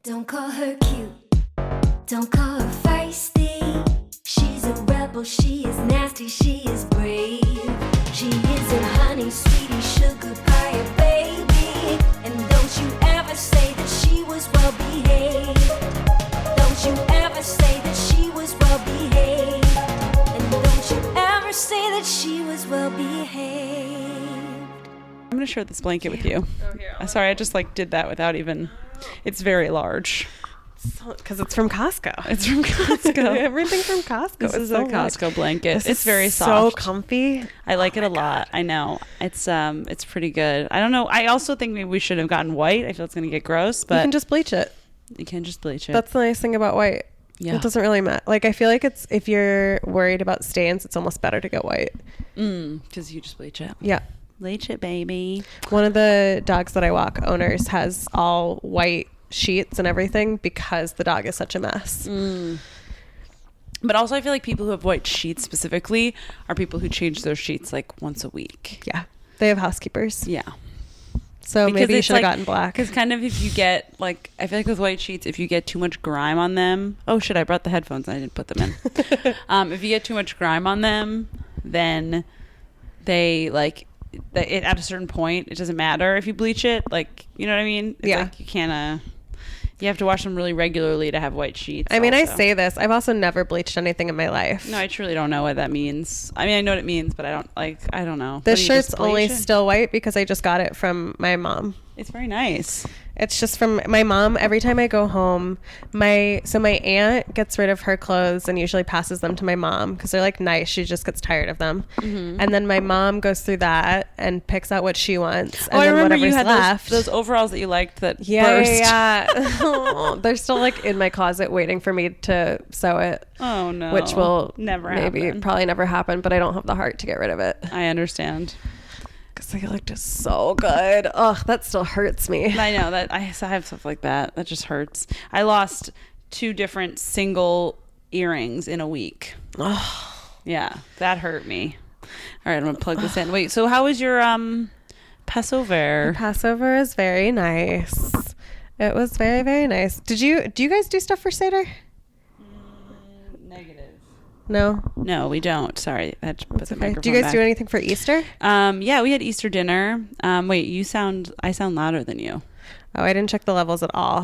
Don't call her cute, don't call her feisty. She's a rebel, she is nasty, she is brave. She isn't honey, sweetie, sugar pie, baby. And don't you ever say that she was well behaved. Don't you ever say that she was well behaved. And don't you ever say that she was well behaved. I'm gonna share this blanket with you. Oh, here. Sorry, I just did that without even. It's very large. Because it's from Costco. It's from Costco. Everything from Costco. This is so a Costco blanket. This it's very is soft. so comfy. I like it a lot. I know. It's pretty good. I don't know. I also think maybe we should have gotten white. I feel it's gonna get gross, but you can just bleach it. You can just bleach it. That's the nice thing about white. Yeah. It doesn't really matter. I feel like it's, if you're worried about stains, it's almost better to get white. Because you just bleach it. Yeah. Bleach it, baby. One of the dogs that I walk, Owners, has all white sheets and everything because the dog is such a mess. But also I feel like people who have white sheets specifically are people who change their sheets once a week. Yeah. They have housekeepers. Yeah. So Because maybe you it's should have gotten black. Because kind of if you get I feel like with white sheets, if you get too much grime on them. Oh shit! I brought the headphones and I didn't put them in. If you get too much grime on them, then they at a certain point it doesn't matter if you bleach it. You know what I mean? It's you can't. You have to wash them really regularly to have white sheets. I mean, also. I say this. I've also never bleached anything in my life. No, I truly don't know what that means. I mean, I know what it means, but I don't know. This shirt's only still white because I just got it from my mom. It's very nice. It's just from my mom. Every time I go home, my aunt gets rid of her clothes and usually passes them to my mom because they're nice. She just gets tired of them. Mm-hmm. And then my mom goes through that and picks out what she wants. And I then remember you had left, those overalls that you liked that burst. Yeah. They're still in my closet waiting for me to sew it. Oh no. Which will probably never happen, but I don't have the heart to get rid of it. I understand. They looked so good. Ugh, that still hurts me. I know that I have stuff like that. That just hurts. I lost 2 different single earrings in a week. Oh, yeah, that hurt me. All right, I'm gonna plug this in. Wait, so how was your Passover? The Passover is very nice. It was very, very nice. Do you guys do stuff for Seder? Negative. No, we don't. Sorry, I had to put the microphone Do you guys back. do anything for Easter? Yeah, we had Easter dinner. Wait, I sound louder than you. Oh, I didn't check the levels at all.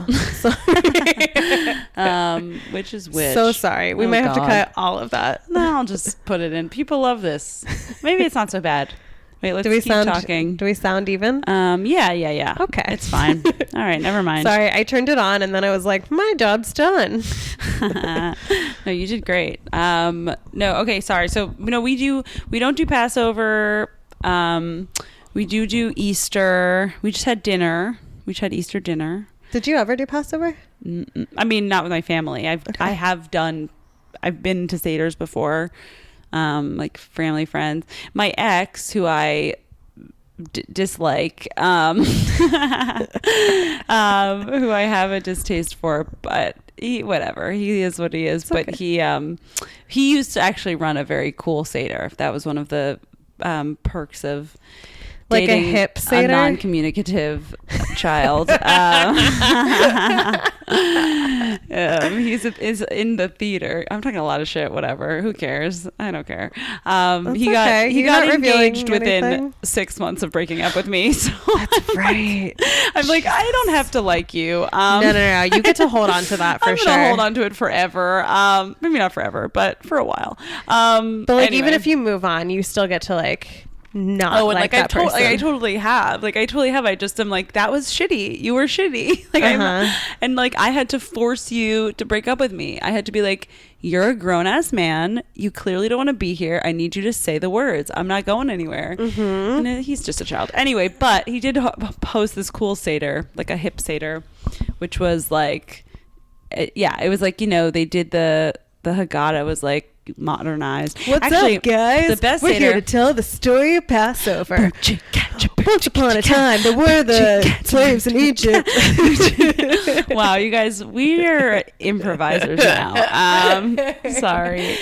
Which is which. So sorry. We might have to cut all of that. No, I'll just put it in. People love this. Maybe it's not so bad. Wait, let's keep talking. Do we sound even? Yeah. Okay. It's fine. All right, never mind. Sorry, I turned it on and then I was like, my job's done. No, you did great. No, okay, sorry. So, we don't do Passover. We do Easter. We just had dinner. We just had Easter dinner. Did you ever do Passover? I mean, not with my family. I've been to Seders before. Family friends. My ex, who I dislike, who I have a distaste for, but he is what he is. It's but okay. He used to actually run a very cool Seder. That was one of the perks of dating a hip Seder? A non-communicative child. He's in the theater. I'm talking a lot of shit. Whatever. Who cares? I don't care. He got engaged within 6 months of breaking up with me. So that's right. I'm I don't have to like you. No. You get to hold on to that for sure. I'm gonna hold on to it forever. Maybe not forever, but for a while. But anyway. Even if you move on, you still get to not like that person. I totally have. I just am that was shitty. You were shitty. I had to force you to break up with me. I had to be you're a grown-ass man. You clearly don't want to be here. I need you to say the words. I'm not going anywhere. Mm-hmm. And he's just a child. Anyway, but he did post this cool Seder, a hip Seder, which was it was they did the Haggadah was modernized. What's up, guys? The best We're Seder, here to tell the story of Passover. Once upon a time, there were the slaves in Egypt. Wow, you guys, we're improvisers now. Sorry.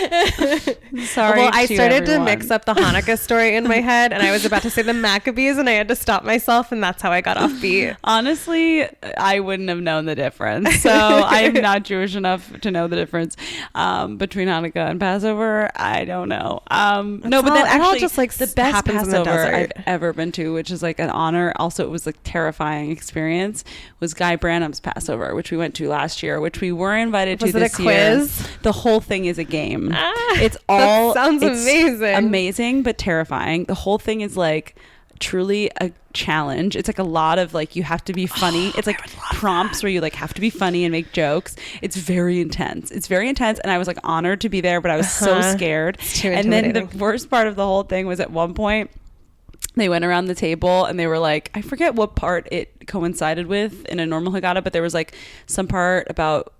Well, I started everyone. to mix up the Hanukkah story in my head, and I was about to say the Maccabees, and I had to stop myself, and that's how I got off beat. Honestly, I wouldn't have known the difference. So I'm not Jewish enough to know the difference between Hanukkah and Passover. I don't know. No, but then actually, just like the best happens in the Passover I've desert. ever been to, which is like an honor. Also, it was like terrifying experience. Was Guy Branum's Passover, which we went to last year, which we were invited to Was it this a year. quiz? The whole thing is a game. It's That all sounds it's amazing. amazing, but terrifying. The whole thing is like truly a challenge. It's like a lot of like, you have to be funny. It's like prompts where you like have to be funny and make jokes. It's very intense. And I was like honored to be there, but I was so scared. It's too And then the intimidating. worst part of the whole thing was at one point they went around the table and they were like, I forget what part it coincided with in a normal Haggadah, but there was like some part about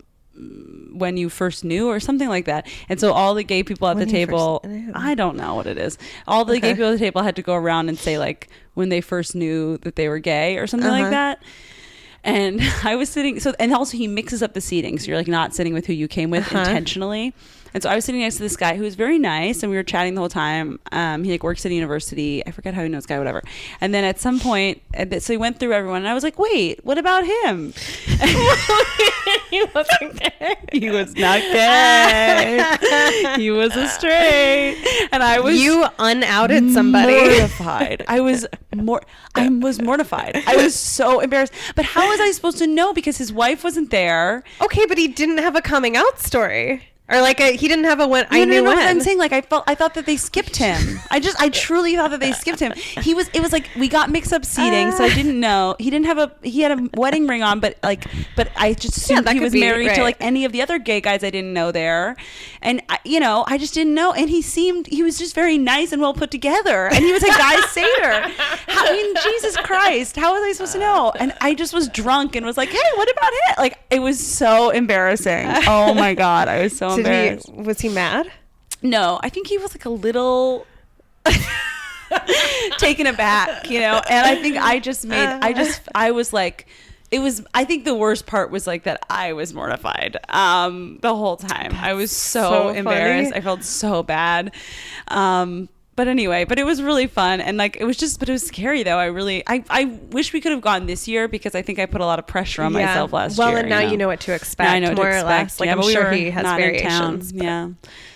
when you first knew or something like that. And so all the gay people at When the you table, first knew. I don't know what it is. All the gay people at the table had to go around and say like when they first knew that they were gay or something like that. And I was sitting, and also he mixes up the seating. So you're like not sitting with who you came with intentionally. And so I was sitting next to this guy who was very nice, and we were chatting the whole time. He like works at a university. I forget how he knows this guy, whatever. And then at some point, so he went through everyone, and I was like, "Wait, what about him?" He wasn't gay. He was not gay. He was a straight, and I was You unouted somebody. mortified. I was mortified. I was so embarrassed. But how was I supposed to know? Because his wife wasn't there. Okay, but he didn't have a coming out story. Or like he didn't have a when I knew when. I'm saying like I thought that they skipped him. I truly thought that they skipped him. It was like we got mixed up seating, so I didn't know. He had a wedding ring on, but I just assumed he was married to like any of the other gay guys I didn't know there. And I just didn't know. And he was just very nice and well put together. And he was a Guy Seder. Jesus Christ, how was I supposed to know? And I just was drunk and was like, hey, what about it? Like, it was so embarrassing. Oh my God, I was so embarrassed. Was he mad? No, I think he was like a little taken aback, and I think I was like, I think the worst part was like that I was mortified the whhole time. I was so embarrassed. funny. I felt so bad. But anyway, it was really fun. And like, it was scary though. I wish we could have gone this year because I think I put a lot of pressure on myself last year. Well, and now you know what to expect, Now I know what to more or expect. less. Like, Yeah, I'm but we sure were he has not in town. variations. Yeah.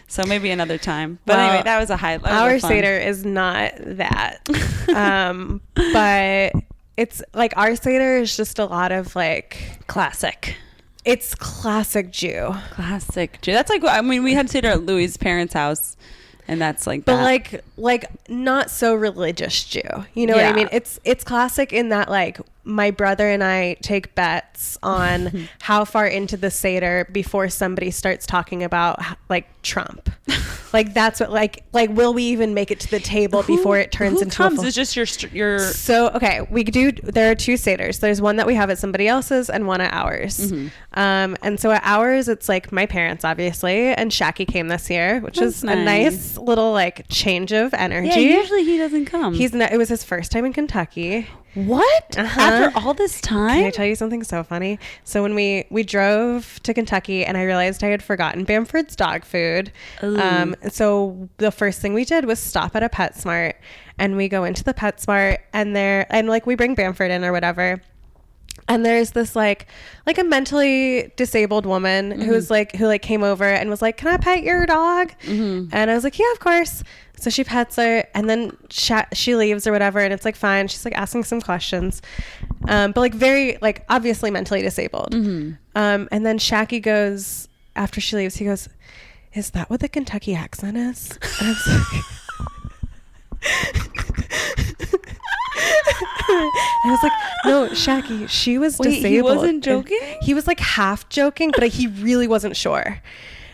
So maybe another time. But Well, anyway, that was a highlight. Our Seder is not that. But it's like our Seder is just a lot of like classic. It's classic Jew. Classic Jew. That's like, I mean, we had Seder at Louis' parents' house. And that's like But that. like not so religious Jew. You know what I mean? It's classic in that like my brother and I take bets on how far into the Seder before somebody starts talking about like Trump. Like that's what like will we even make it to the table before it turns who into comes? a full... It's just your So okay, there are two Seders. There's one that we have at somebody else's and one at ours. And so at ours it's like my parents obviously, and Shaki came this year, which That's is a nice little like change of energy. Yeah, usually he doesn't come. It was his first time in Kentucky. What? After all this time? Can I tell you something so funny? So when we drove to Kentucky and I realized I had forgotten Bamford's dog food. So the first thing we did was stop at a PetSmart, and we go into the PetSmart and like we bring Bamford in or whatever. And there's this like a mentally disabled woman who came over and was like, "Can I pet your dog?" And I was like, "Yeah, of course." So she pets her, and then she leaves or whatever, and it's like fine. She's like asking some questions, but like very like obviously mentally disabled. And then Shaki goes after she leaves. He goes, "Is that what the Kentucky accent is?" And I was like. I was like, no, Shaki, she was disabled. He wasn't joking? He was like half joking, but he really wasn't sure.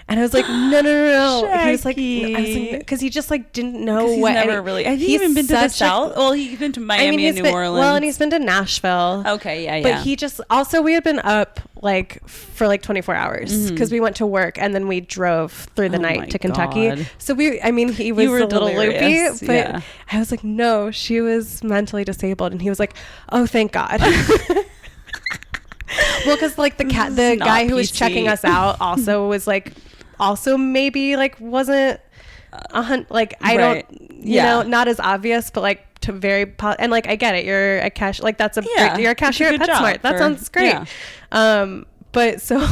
And I was like, no. He was like, Shaggy. I was like, because he just like didn't know He's what. never really. Has he even been to the South? Well, he's been to Miami and New Orleans. Well, and he's been to Nashville. Okay, yeah. But he just also, we had been up like for like 24 hours because we went to work and then we drove through the night to Kentucky. God. So he was a little delirious. loopy, but I was like, no, she was mentally disabled. And he was like, oh, thank God. Well, because like the guy who was checking us out also was like, also maybe like wasn't like I don't, you know, not as obvious, but like to and like I get it, you're a cash, like that's you're a cashier at PetSmart. That sounds great. But so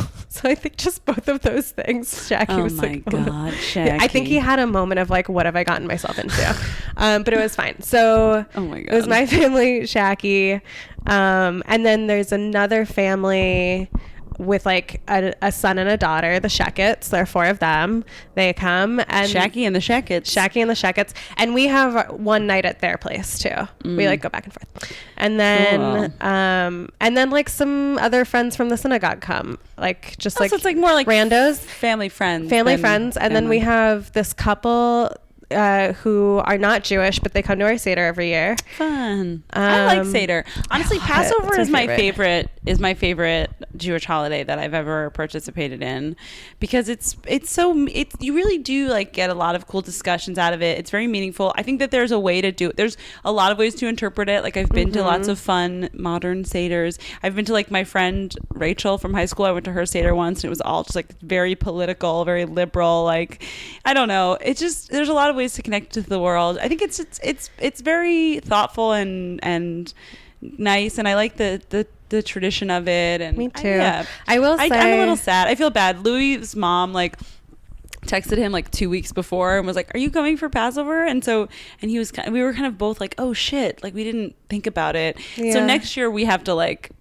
I think just both of those things, Shaggy was like, oh my God, Shaggy. I think he had a moment of like, what have I gotten myself into? But it was fine. So oh my God. It was my family, Shaggy. And then there's another family with like a son and a daughter, the Sheckets. There are 4 of them. They come and Shaggy and the Sheckets. And we have one night at their place too. We like go back and forth. And then and then like some other friends from the synagogue come, like just like, so it's like more like randos, family friends, and then we have this couple who are not Jewish, but they come to our Seder every year. Fun. I like Seder. Honestly, Passover is my favorite Jewish holiday that I've ever participated in, because it's you really do like get a lot of cool discussions out of it. It's very meaningful. I think that there's a way to do it. There's a lot of ways to interpret it. Like I've been to lots of fun modern Seders. I've been to like my friend Rachel from high school. I went to her Seder once and it was all just like very political, very liberal. Like, I don't know. It's just, there's a lot of ways to connect to the world. I think it's very thoughtful and nice, and I like the tradition of it. And me too. I will say I'm a little sad. I feel bad. Louis' mom like texted him like 2 weeks before and was like, "Are you coming for Passover?" And we were kind of both like, "Oh shit!" Like we didn't think about it. Yeah. So next year we have to like.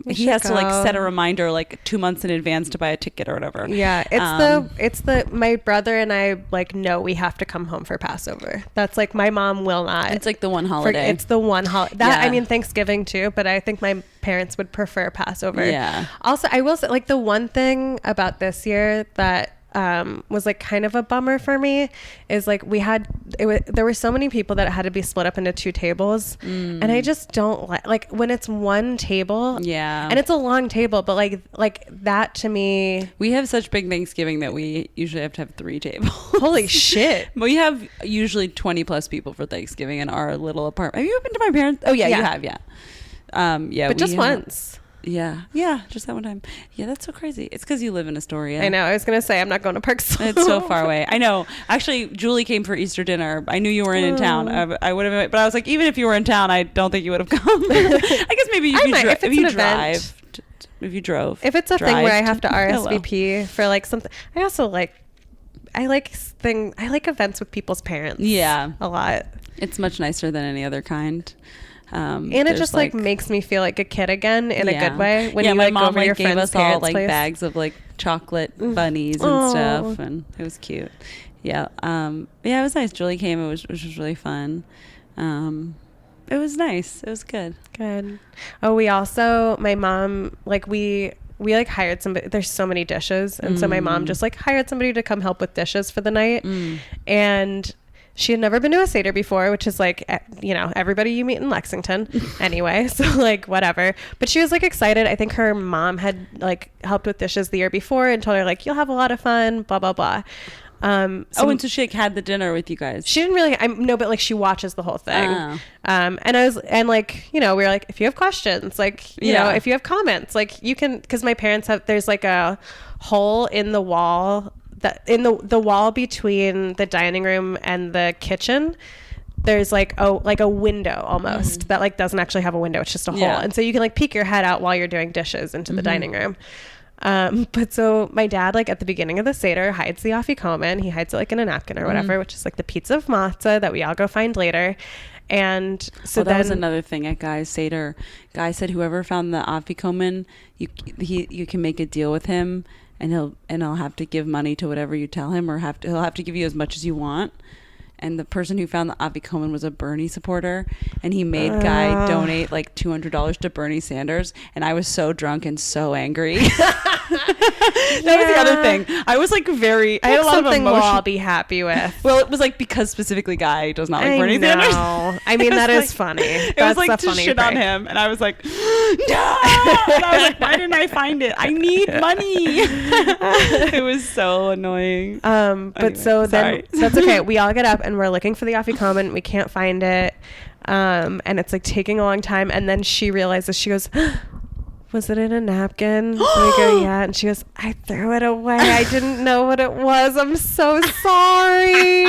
He has to like set a reminder like 2 months in advance to buy a ticket or whatever. Yeah, it's my brother and I like know we have to come home for Passover. That's like my mom will not. It's like the one holiday. It's the one holiday. I mean Thanksgiving too, but I think my parents would prefer Passover. Yeah. Also, I will say like the one thing about this year that was like kind of a bummer for me is like there were so many people that had to be split up into 2 tables, and I just don't like when it's one table, and it's a long table, but like that to me, we have such big Thanksgiving that we usually have to have 3 tables. Holy shit. We have usually 20 plus people for Thanksgiving in our little apartment. Have you been to my parents? Oh yeah. You have. But just once. Yeah, just that one time. Yeah, that's so crazy. It's because you live in Astoria. I know. I was gonna say I'm not going to Park Slope. It's so far away. I know. Actually, Julie came for Easter dinner. I knew you weren't in town. I would have, but I was like, even if you were in town, I don't think you would have come. I guess maybe if you drove. If it's a thing where I have to RSVP for like something, I also like. I like events with people's parents. Yeah, a lot. It's much nicer than any other kind. And it just like makes me feel like a kid again in a good way when you my like mom go over your gave friend's us all like place. Bags of like chocolate bunnies and stuff, and it was cute. It was nice. Julie came, which was really fun. It was nice. It was good. Oh, we also, my mom, like we like hired somebody. There's so many dishes, and so my mom just like hired somebody to come help with dishes for the night. And she had never been to a Seder before, which is like, you know, everybody you meet in Lexington anyway. So like, whatever. But she was like excited. I think her mom had like helped with dishes the year before and told her like, you'll have a lot of fun, blah, blah, blah. And so she like, had the dinner with you guys. She didn't really, but like she watches the whole thing. And like, you know, we were like, if you have questions, like, you know, if you have comments, like you can, because my parents there's like a hole in the wall in the wall between the dining room and the kitchen. There's like a window almost that like doesn't actually have a window. It's just a hole. And so you can like peek your head out while you're doing dishes into the dining room. But so my dad, like at the beginning of the Seder, hides the afikomen. He hides it like in a napkin or whatever, which is like the pizza of matzah that we all go find later. And so that was another thing at Guy's Seder. Guy said whoever found the afikomen, you can make a deal with him, and he'll have to give money to whatever you tell him, or he'll have to give you as much as you want. and the person who found the afikoman was a Bernie supporter, and he made Guy donate like $200 to Bernie Sanders, and I was so drunk and so angry. That was the other thing. I was like I had a lot of something we'll emotion. all be happy with. Well, it was like because specifically Guy does not like Bernie Sanders. I mean, that is like, funny. It That's was like a to funny shit prank. on him, and I was like, no! And I was like, why didn't I find it? I need money. It was so annoying. But Anyway, so sorry. then that's okay. We all get up and we're looking for the afikoman. We can't find it. And it's like taking a long time. And then she realizes, she goes, was it in a napkin? And we go, yeah. And she goes, I threw it away. I didn't know what it was. I'm so sorry.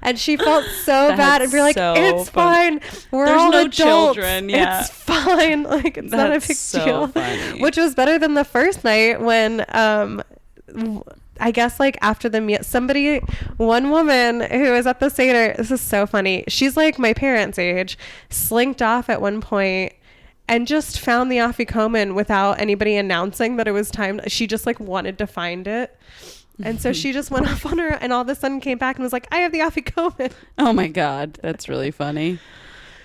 And she felt so bad. And we're like, so it's fun. fine. We're There's all no adults. children. Yeah. It's fine. Like, it's not a That's big so deal. funny. Which was better than the first night when, I guess like after the meal, one woman who was at the Seder, this is so funny. She's like my parents' age, slinked off at one point and just found the afikoman without anybody announcing that it was time. She just like wanted to find it. And so she just went off on her and all of a sudden came back and was like, I have the afikoman. Oh my God. That's really funny.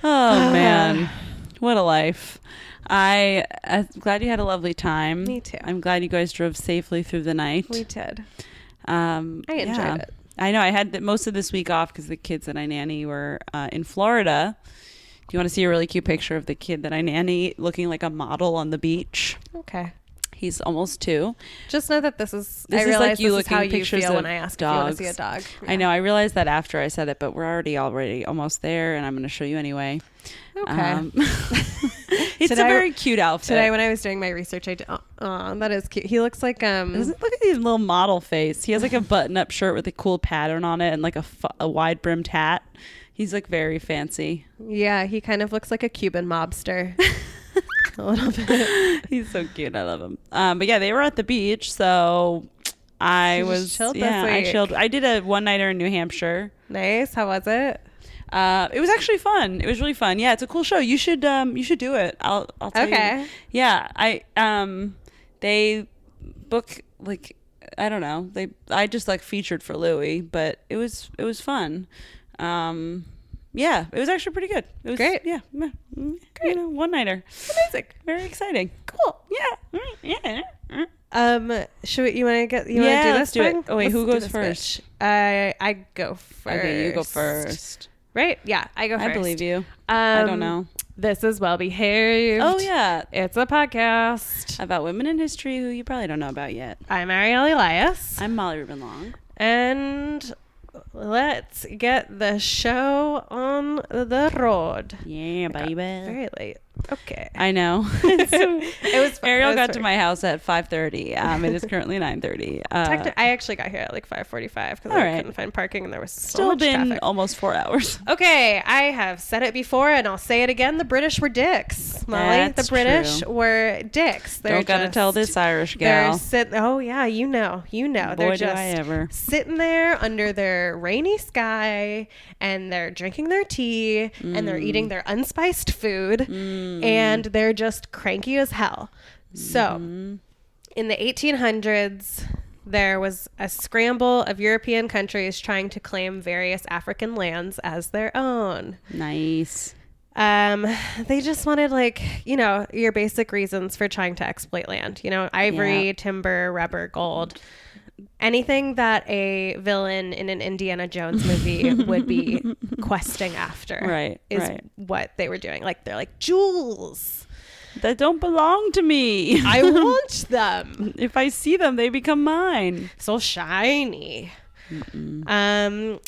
Oh man. What a life. I'm glad you had a lovely time. Me too. I'm glad you guys drove safely through the night. We did. I enjoyed it. I know. I had most of this week off because the kids that I nanny were in Florida. Do you want to see a really cute picture of the kid that I nanny looking like a model on the beach? Okay. He's almost 2. Just know that this is This I is realize like you this is how looking you pictures feel when of I ask if you want to see a dogs. dog. I know. I realized that after I said it, but we're already almost there, and I'm going to show you anyway. Okay. It's a very cute outfit. Today when I was doing my research, I did, that is cute. He looks like Look at his little model face. He has like a button-up shirt with a cool pattern on it and like a wide-brimmed hat. He's like very fancy. yeah, he kind of looks like a Cuban mobster. A little bit. He's so cute. I love him. But yeah, they were at the beach, so I just chilled this I week. chilled. I did a one-nighter in New Hampshire. Nice. How was it? It was actually fun. It was really fun. Yeah, it's a cool show. You should do it. I'll tell you. Okay. Yeah, they book like I don't know. I just like featured for Louis, but it was fun. Yeah, it was actually pretty good. It was Great. Yeah. Great. You know, one-nighter. Amazing. Very exciting. Cool. Yeah. Yeah. Should you want to do let's this do it. thing? Oh wait, Let's who do goes this first? bitch. I go first. Okay, you go first. Right? Yeah, I go first. I believe you. I don't know. This is Well Behaved. Oh yeah, It's a podcast. about women in history who you probably don't know about yet. I'm Ariel Elias. I'm Molly Ruben-Long. And let's get the show on the road. Yeah, baby. Very late. Okay. I know. It was fun. Ariel It was got fun. to my house at 5:30. It is currently 9:30. I actually got here at like 5:45 because All I right. couldn't find parking and there was so Still much been traffic. almost 4 hours. Okay, I have said it before and I'll say it again. The British were dicks, Molly. That's the British true. were dicks. They're Don't gotta just- tell this Irish They're gal. oh yeah, you know. Boy, They're do just I ever. sitting there under their rainy sky and they're drinking their tea and they're eating their unspiced food and they're just cranky as hell. So in the 1800s, there was a scramble of European countries trying to claim various African lands as their own. Nice. They just wanted your basic reasons for trying to exploit land, ivory, Yeah. timber, rubber, gold, anything that a villain in an Indiana Jones movie would be questing after. Right, Is right. what they were doing. They're like, jewels. That don't belong to me. I want them. If I see them, they become mine. So shiny.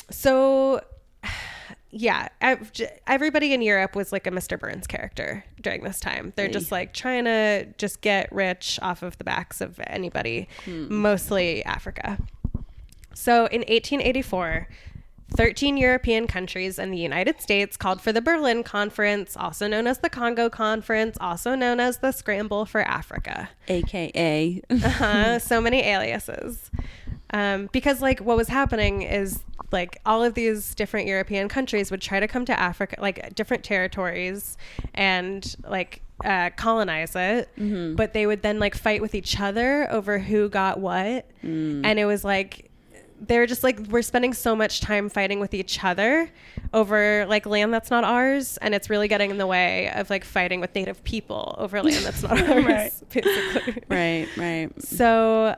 So yeah, everybody in Europe was like a Mr. Burns character during this time. They're just like trying to just get rich off of the backs of anybody, mostly Africa. So in 1884, 13 European countries and the United States called for the Berlin Conference, also known as the Congo Conference, also known as the Scramble for Africa. AKA. So many aliases. Because what was happening is all of these different European countries would try to come to Africa, different territories and colonize it. But they would then fight with each other over who got what. And it was they're just like, we're spending so much time fighting with each other over like land that's not ours, and it's really getting in the way of like fighting with native people over land that's not ours. Right. Basically. Right. So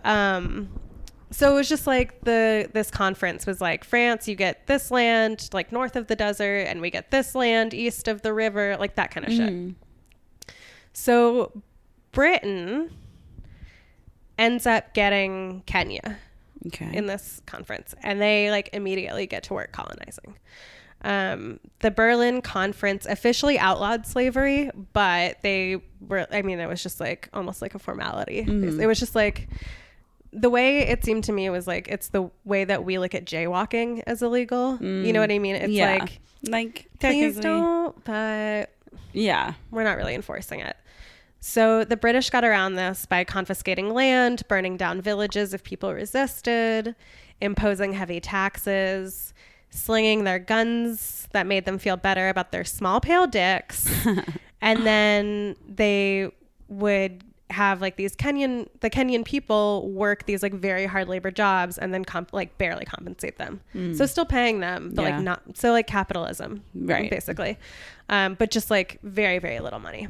so it was just like this conference was like, France, you get this land like north of the desert, and we get this land east of the river, like that kind of shit. So Britain ends up getting Kenya in this conference, and they like immediately get to work colonizing. The Berlin Conference officially outlawed slavery, but they were, I mean, it was just like almost like a formality. It was just like, the way it seemed to me was like, it's the way that we look at jaywalking as illegal. You know what I mean? It's like please don't, but yeah, we're not really enforcing it. So the British got around this by confiscating land, burning down villages if people resisted, imposing heavy taxes, slinging their guns that made them feel better about their small pale dicks. And then they would have like the Kenyan people work these like very hard labor jobs and then like barely compensate them. So still paying them, but like not, so like capitalism, right? Basically. But just like very, very little money.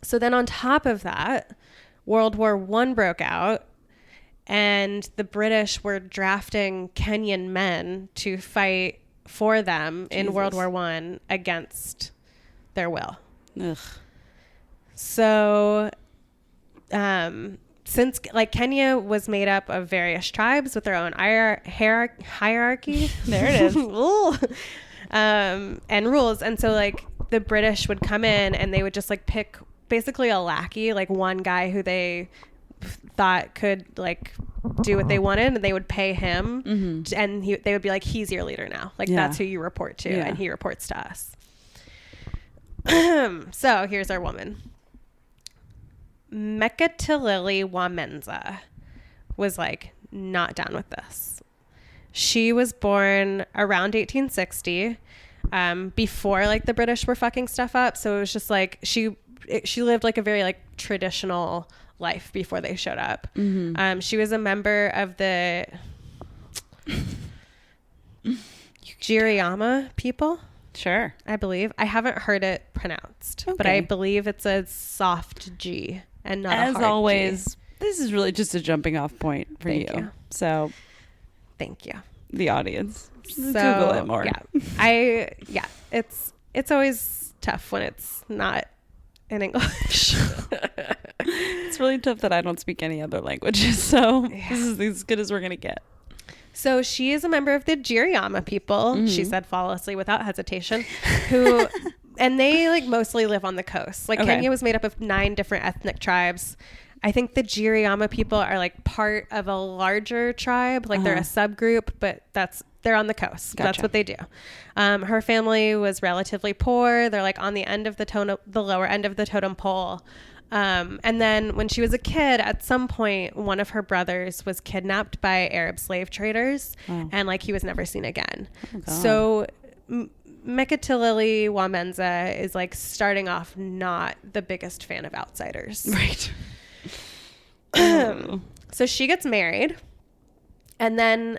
So then on top of that, World War I broke out, and the British were drafting Kenyan men to fight for them in World War I against their will. Ugh. So since like Kenya was made up of various tribes with their own hierarchy, there it is, and rules. And so like the British would come in and they would just like pick basically a lackey, like one guy who they thought could like do what they wanted, and they would pay him, and they would be like, he's your leader now, like that's who you report to, and he reports to us. So here's our woman. Mekatilili Wa Menza was like not down with this. She was born around 1860, before like the British were fucking stuff up. So it was just like she lived like a very like traditional life before they showed up. She was a member of the Giriyama people. Sure. I believe. I haven't heard it pronounced, but I believe it's a soft G and not as a hard always. G. This is really just a jumping off point for you. So thank you. The audience. So, Google it more. It's always tough when it's not in English. It's really tough that I don't speak any other languages, so this is as good as we're gonna get. So she is a member of the Giriyama people, she said flawlessly without hesitation, who and they like mostly live on the coast. Like Kenya was made up of 9 different ethnic tribes. I think the Giriyama people are like part of a larger tribe, like they're a subgroup, but they're on the coast. Gotcha. That's what they do. Her family was relatively poor. They're like on the end of the lower end of the totem pole. And then when she was a kid, at some point, one of her brothers was kidnapped by Arab slave traders, and like he was never seen again. So Mekatilili Wa Menza is like starting off not the biggest fan of outsiders. Right. So she gets married, and then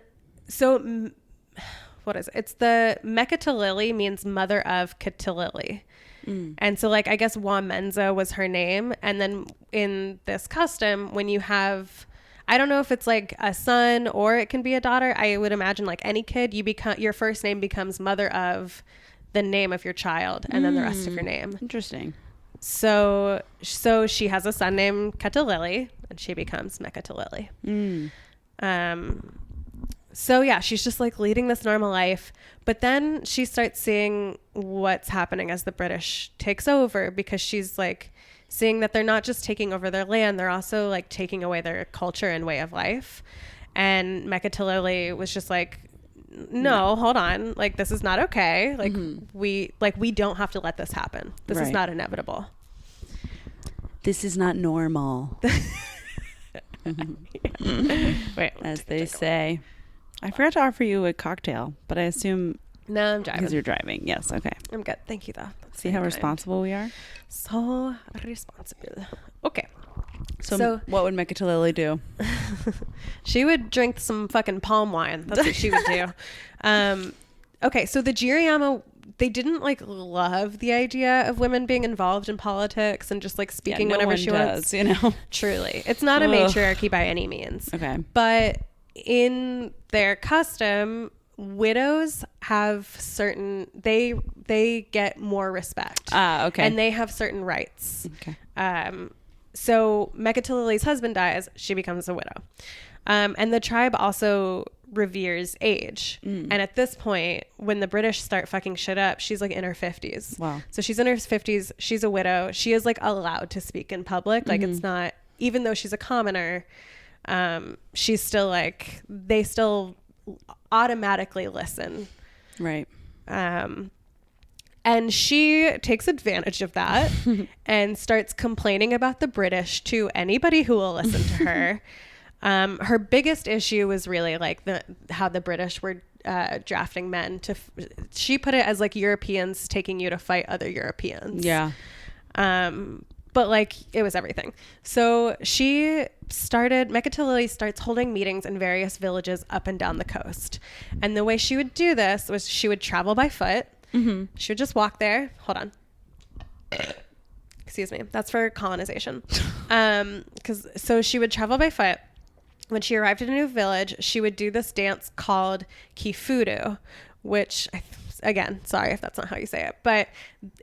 what is it? It's the Mekatilili means mother of Katilili. And so like I guess Wa Menza was her name, and then in this custom, when you have, I don't know if it's like a son or it can be a daughter, I would imagine like any kid, your first name becomes mother of the name of your child, and then the rest of your name. Interesting. So she has a son named Katilili, and she becomes Mekatilili. So yeah, she's just like leading this normal life, but then she starts seeing what's happening as the British takes over, because she's like seeing that they're not just taking over their land, they're also like taking away their culture and way of life. And Mekatilili was just like, no, hold on, like this is not okay. Like we don't have to let this happen. This is not inevitable. This is not normal. Wait, as they say. I forgot to offer you a cocktail, but I assume no, I'm driving. Because you're driving. Yes. Okay. I'm good. Thank you, though. See how responsible we are? So responsible. Okay. So what would Mekatilili do? She would drink some fucking palm wine. That's what she would do. Okay, so the Giriyama, they didn't like love the idea of women being involved in politics and just like speaking whenever she wants. You know, truly, it's not a matriarchy by any means. Okay, but in their custom, widows have certain they get more respect. Okay, and they have certain rights. Okay. So Mekatilili's husband dies, she becomes a widow. And the tribe also reveres age. And at this point, when the British start fucking shit up, she's like in her 50s. Wow. So she's in her 50s. She's a widow. She is like allowed to speak in public. Like it's not, even though she's a commoner, she's still like, they still automatically listen. Right. And she takes advantage of that and starts complaining about the British to anybody who will listen to her. Her biggest issue was really like how the British were drafting men to. She put it as like Europeans taking you to fight other Europeans. Yeah. But like it was everything. So Mekatilili starts holding meetings in various villages up and down the coast. And the way she would do this was she would travel by foot. Mm-hmm. She would just walk there. Hold on. Excuse me. That's for colonization. So she would travel by foot. When she arrived at a new village, she would do this dance called Kifuru, which, again, sorry if that's not how you say it, but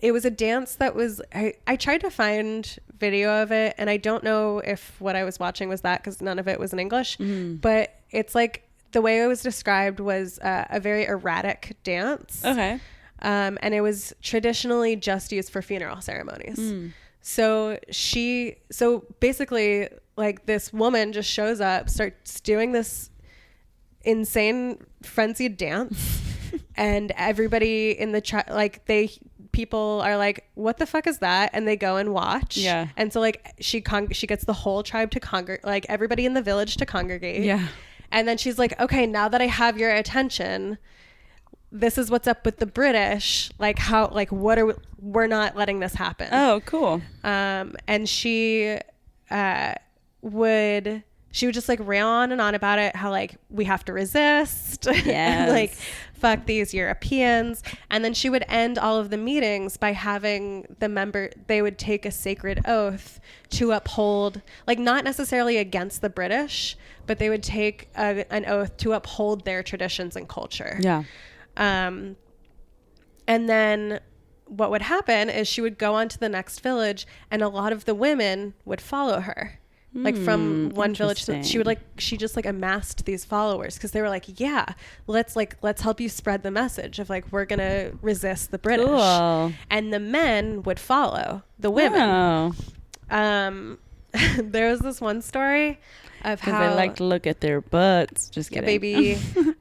it was a dance that was, I tried to find video of it, and I don't know if what I was watching was that because none of it was in English, but it's like the way it was described was a very erratic dance. Okay. And it was traditionally just used for funeral ceremonies. So basically, like this woman just shows up, starts doing this insane frenzied dance, and everybody in the people are like, "What the fuck is that?" And they go and watch. Yeah. And so like she gets the whole tribe to congregate, like everybody in the village to congregate. Yeah. And then she's like, "Okay, now that I have your attention, this is what's up with the British. Like how, like we're not letting this happen." Oh, cool. And she would just like rail on and on about it, how like we have to resist. Yes. Like fuck these Europeans. And then she would end all of the meetings by having they would take a sacred oath to uphold, like not necessarily against the British, but they would take an oath to uphold their traditions and culture. Yeah. And then what would happen is she would go on to the next village, and a lot of the women would follow her. Like from one village, she just like amassed these followers because they were like, yeah, let's help you spread the message of like, we're going to resist the British. Cool. And the men would follow the women. Oh. There was this one story of how they like to look at their butts. Just kidding. Baby.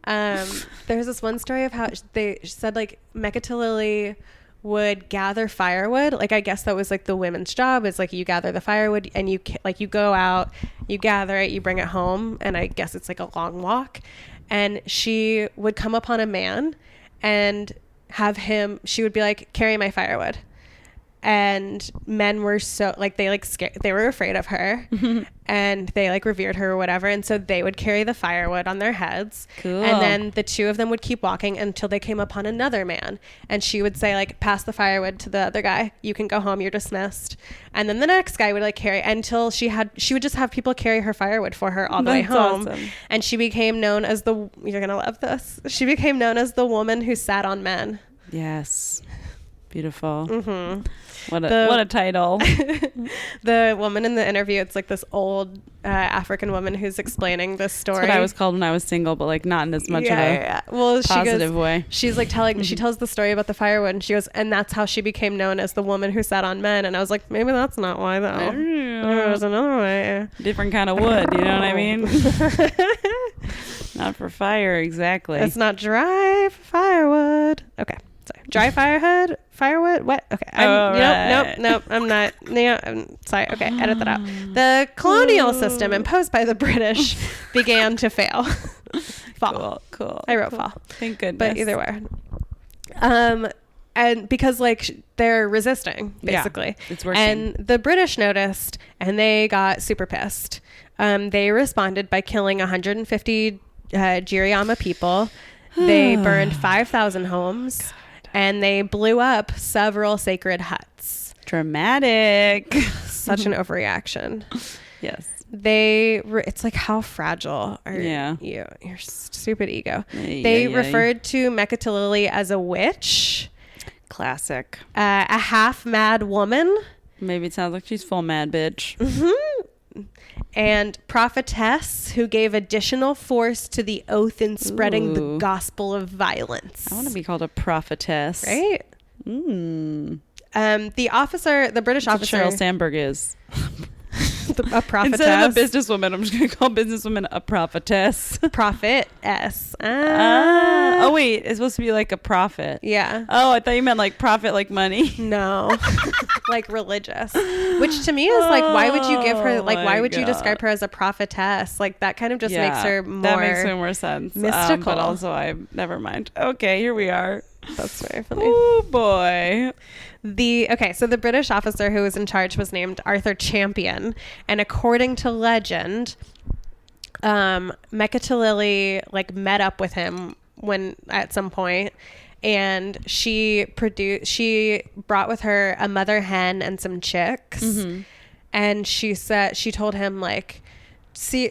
There was this one story of how they said like Mekatilili would gather firewood. Like I guess that was like the women's job, is like you gather the firewood and you go out, you gather it, you bring it home, and I guess it's like a long walk. And she would come upon a man and she would be like, carry my firewood. And men were so like they were afraid of her, and they like revered her or whatever, and so they would carry the firewood on their heads. Cool. And then the two of them would keep walking until they came upon another man, and she would say like, pass the firewood to the other guy, you can go home, you're dismissed. And then the next guy would like carry until she would just have people carry her firewood for her all the way home. Awesome. And she became known as you're gonna love this, she became known as the woman who sat on men. Yes. Beautiful. Mm-hmm. What a title. The woman in the interview, it's like this old African woman who's explaining this story. That's what I was called when I was single, but like not in as much of a positive way. She's like she tells the story about the firewood, and she goes, and that's how she became known as the woman who sat on men. And I was like, maybe that's not why though. There's another way. Different kind of wood, you know what I mean? Not for fire, exactly. It's not dry firewood. Okay. Sorry. Dry firewood? What? Okay. Nope. I'm not. I'm sorry. Okay. Edit that out. The colonial system imposed by the British began to fail. Fall. Cool. I wrote fall. Thank goodness. But either way. and because like they're resisting basically. Yeah, it's working. And the British noticed and they got super pissed. They responded by killing 150 Giriyama people. They burned 5,000 homes and they blew up several sacred huts. Dramatic. Such an overreaction. Yes. It's like, how fragile are you? Your stupid ego. They referred to Mekatilili as a witch. Classic. A half mad woman. Maybe it sounds like she's full mad bitch. And prophetess who gave additional force to the oath in spreading the gospel of violence. I want to be called a prophetess. Right? The British officer. Sheryl Sandberg is. A prophetess. Instead of a businesswoman, I'm just going to call businesswoman a prophetess. Prophetess. Oh, wait. It's supposed to be like a prophet. Yeah. Oh, I thought you meant like profit, like money. No. Like religious. Which to me is like, why would you give her, like, why would you describe her as a prophetess? Like, that kind of just makes her more. That makes way more sense. Mystical. But also, never mind. Okay, here we are. That's very funny. Oh, boy. So the British officer who was in charge was named Arthur Champion, and according to legend, Mekatilili like met up with him at some point, and she brought with her a mother hen and some chicks, and she told him like,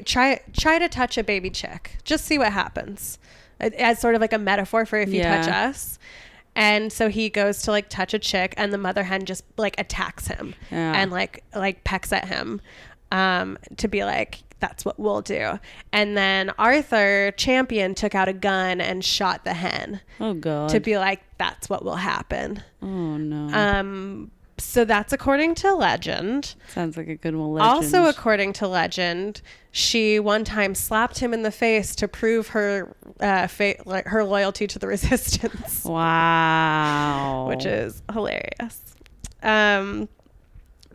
try to touch a baby chick, just see what happens, as sort of like a metaphor for if you touch us. And so he goes to like touch a chick, and the mother hen just like attacks him and like pecks at him to be like, that's what we'll do. And then Arthur Champion took out a gun and shot the hen. Oh God. To be like, that's what will happen. Oh no. So that's according to legend. Sounds like a good one. Legend. Also according to legend, she one time slapped him in the face to prove her her loyalty to the resistance. Wow. Which is hilarious.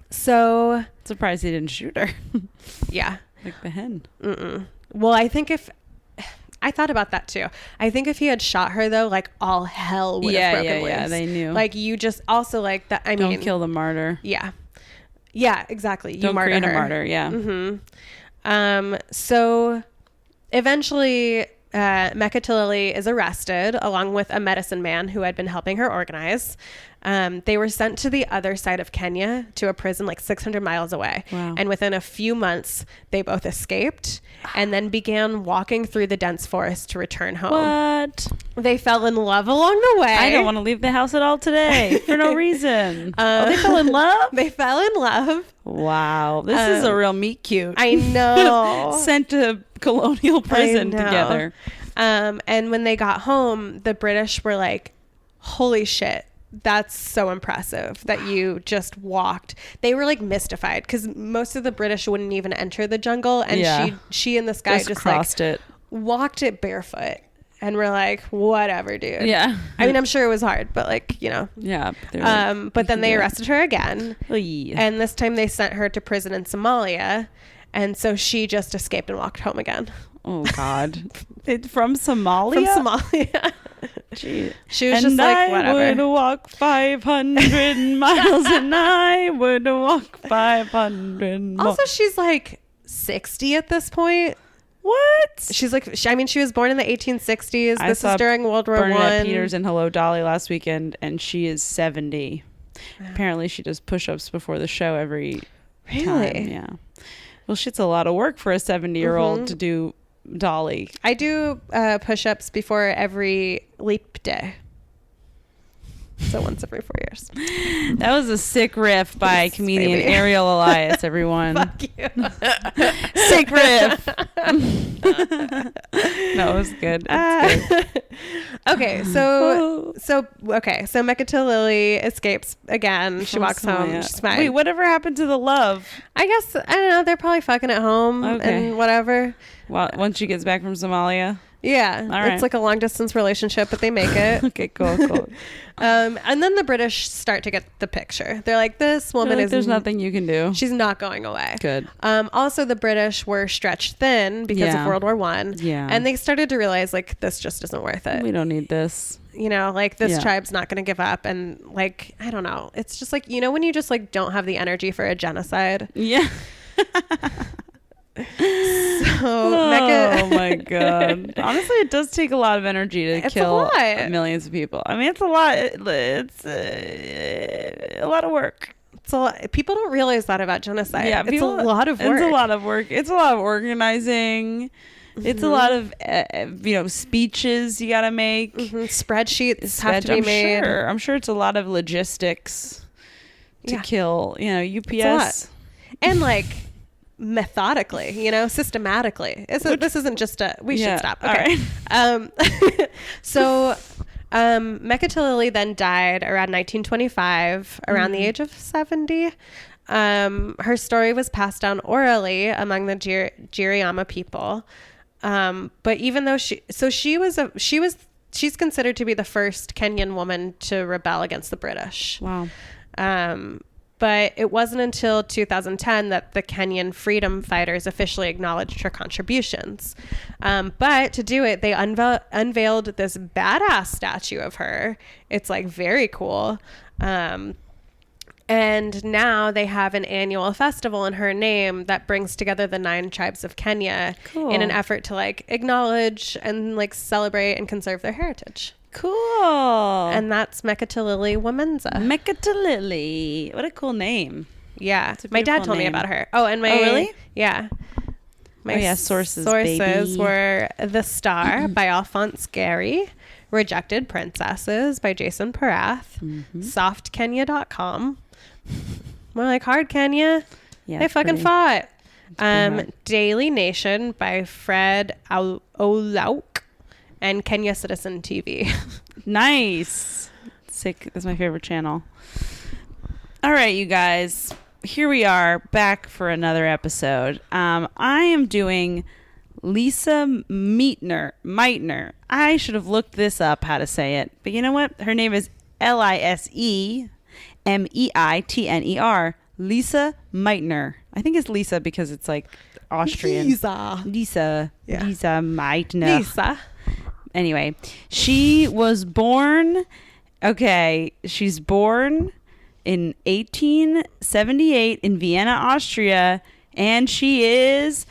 So surprised he didn't shoot her. Yeah. Like the hen. Well, I thought about that too. I think if he had shot her though, like all hell would have broken loose. Yeah, they knew. Like you just also like that. Don't kill the martyr. Yeah. Yeah, exactly. Don't create a martyr. Yeah. So eventually Mekatilili is arrested along with a medicine man who had been helping her organize. They were sent to the other side of Kenya to a prison like 600 miles away. Wow. And within a few months, they both escaped and then began walking through the dense forest to return home. What? They fell in love along the way. I don't want to leave the house at all today for no reason. They fell in love? They fell in love. Wow. This is a real meet cute. I know. Sent to colonial prison together. And when they got home, the British were like, holy shit. That's so impressive that you just walked. They were like mystified because most of the British wouldn't even enter the jungle, and she and this guy just crossed like it, walked it barefoot, and we're like, whatever, dude. Yeah. I mean, I'm sure it was hard, but like, you know. Yeah. But then they arrested her again, and this time they sent her to prison in Somalia, and so she just escaped and walked home again. Oh God. From Somalia? From Somalia. Gee. She was just like, whatever. I would walk 500 miles and I would walk 500 miles. Also, she's like 60 at this point. What? She's like, she was born in the 1860s. This is during World War I. Bernadette Peters and Hello Dolly last weekend, and she is 70. Apparently, she does push-ups before the show every time. Yeah. Well, shit's a lot of work for a 70-year-old to do Dolly. I do push-ups before every leap day. So once every 4 years. That was a sick riff by comedian Ariel Elias, everyone. Fuck you. Sick riff. No, it was good. It's good. Okay, so Mekatilili escapes again. She walks home. She's fine. Wait, whatever happened to the love? I guess, I don't know. They're probably fucking at home and whatever. Well, once she gets back from Somalia. Yeah. right. It's like a long distance relationship, but they make it. Okay, cool. And then the British start to get the picture. They're like, this woman Like, is... there's nothing you can do. She's not going away. Good. Also, the British were stretched thin because of World War One. Yeah. And they started to realize, like, this just isn't worth it. We don't need this. You know, like, this tribe's not going to give up. And, like, I don't know. It's just like, you know, when you just, like, don't have the energy for a genocide. Yeah. Oh my god. Honestly, it does take a lot of energy to kill millions of people. I mean, it's a lot. It's a lot of work. It's a lot. People don't realize that about genocide. Yeah, it's a lot of work. It's a lot of work. It's a lot of organizing. It's a lot of speeches you gotta make. Spreadsheets have to be made. I'm sure it's a lot of logistics to kill. UPS and like methodically, systematically. This isn't just a. We should stop. Okay. All right. So, Mekatilili then died around 1925, around the age of 70. Her story was passed down orally among the Giriama people. But even though she's considered to be the first Kenyan woman to rebel against the British. Wow. But it wasn't until 2010 that the Kenyan freedom fighters officially acknowledged her contributions. But to do it, they unveiled this badass statue of her. It's like very cool. And now they have an annual festival in her name that brings together the 9 tribes of Kenya in an effort to like acknowledge and like celebrate and conserve their heritage. Cool. And that's Mekatilili Wa Menza. Mekatilili. What a cool name. Yeah. My dad told me about her. Oh, and my... Oh, really? Yeah. My sources were The Star by Alphonse Gary, Rejected Princesses by Jason Parath, softkenya.com. More like Hard Kenya. Yeah, they fucking fought. Daily Nation by Fred Olauk. And Kenya Citizen TV. Nice. Sick. That's my favorite channel. All right, you guys. Here we are back for another episode. I am doing Lise Meitner. I should have looked this up, how to say it. But you know what? Her name is Lise Meitner. Lise Meitner. I think it's Lisa because it's like Austrian. Lise. Yeah. Lise Meitner. Lisa. Anyway, she was born, she's born in 1878 in Vienna, Austria, and she is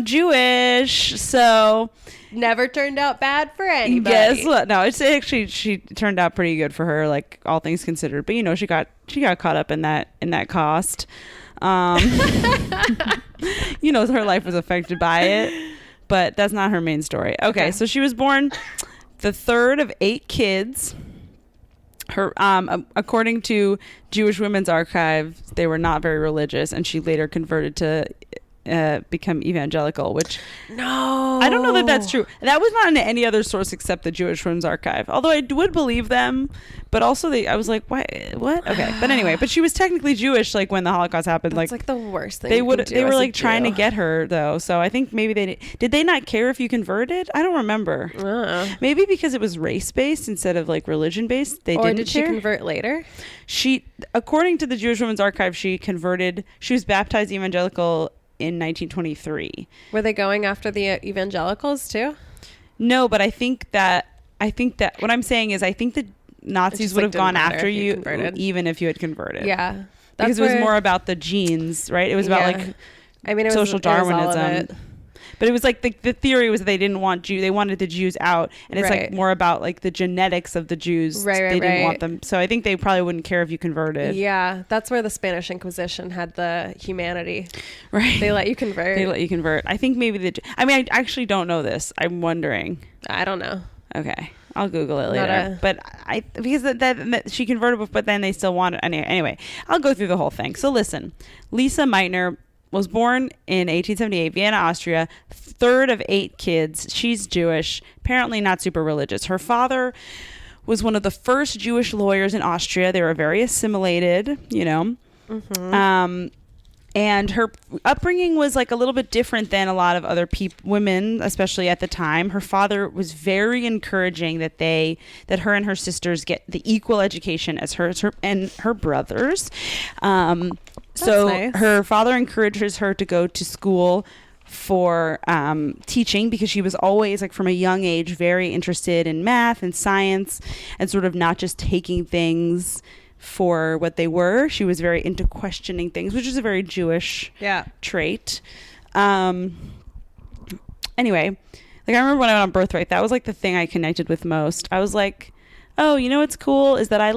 Jewish. So never turned out bad for anybody. Guess what? No, it's actually, she turned out pretty good for her, like all things considered. But she got caught up in that cost. Her life was affected by it. But that's not her main story. Okay, so she was born the third of 8 kids. Her, according to Jewish Women's Archive, they were not very religious, and she later converted to become evangelical, which I don't know that that's true. That was not in any other source except the Jewish Women's Archive. Although I would believe them, but also I was like, what? Okay, but anyway, but she was technically Jewish, like when the Holocaust happened. That's like the worst thing. They were like trying to get her though, so I think maybe did they not care if you converted? I don't remember. Maybe because it was race based instead of like religion based. They didn't. Or did she convert later? She, according to the Jewish Women's Archive, she converted. She was baptized evangelical in 1923. Were they going after the evangelicals too? No, but I think that what I'm saying is I think the Nazis would have gone after you even if you had converted. Yeah. Because it was more about the genes, right? It was about social Darwinism. But it was like the theory was that they didn't want they wanted the Jews out, and it's like more about like the genetics of the Jews. They didn't want them, so I think they probably wouldn't care if you converted. Yeah, that's where the Spanish Inquisition had the humanity. Right, they let you convert. I think maybe I actually don't know this. I'm wondering. I don't know. Okay, I'll Google it later. But because that she converted, but then they still wanted anyway. I'll go through the whole thing. So listen, Lise Meitner was born in 1878, Vienna, Austria, third of 8 kids. She's Jewish, apparently not super religious. Her father was one of the first Jewish lawyers in Austria. They were very assimilated, And her upbringing was like a little bit different than a lot of other women, especially at the time. Her father was very encouraging that her and her sisters get the equal education as her and her brothers. So nice. Her father encourages her to go to school for teaching, because she was always, like, from a young age, very interested in math and science, and sort of not just taking things for what they were. She was very into questioning things, which is a very Jewish trait. Anyway, like, I remember when I went on Birthright, that was like the thing I connected with most. I was like, oh, you know what's cool is that I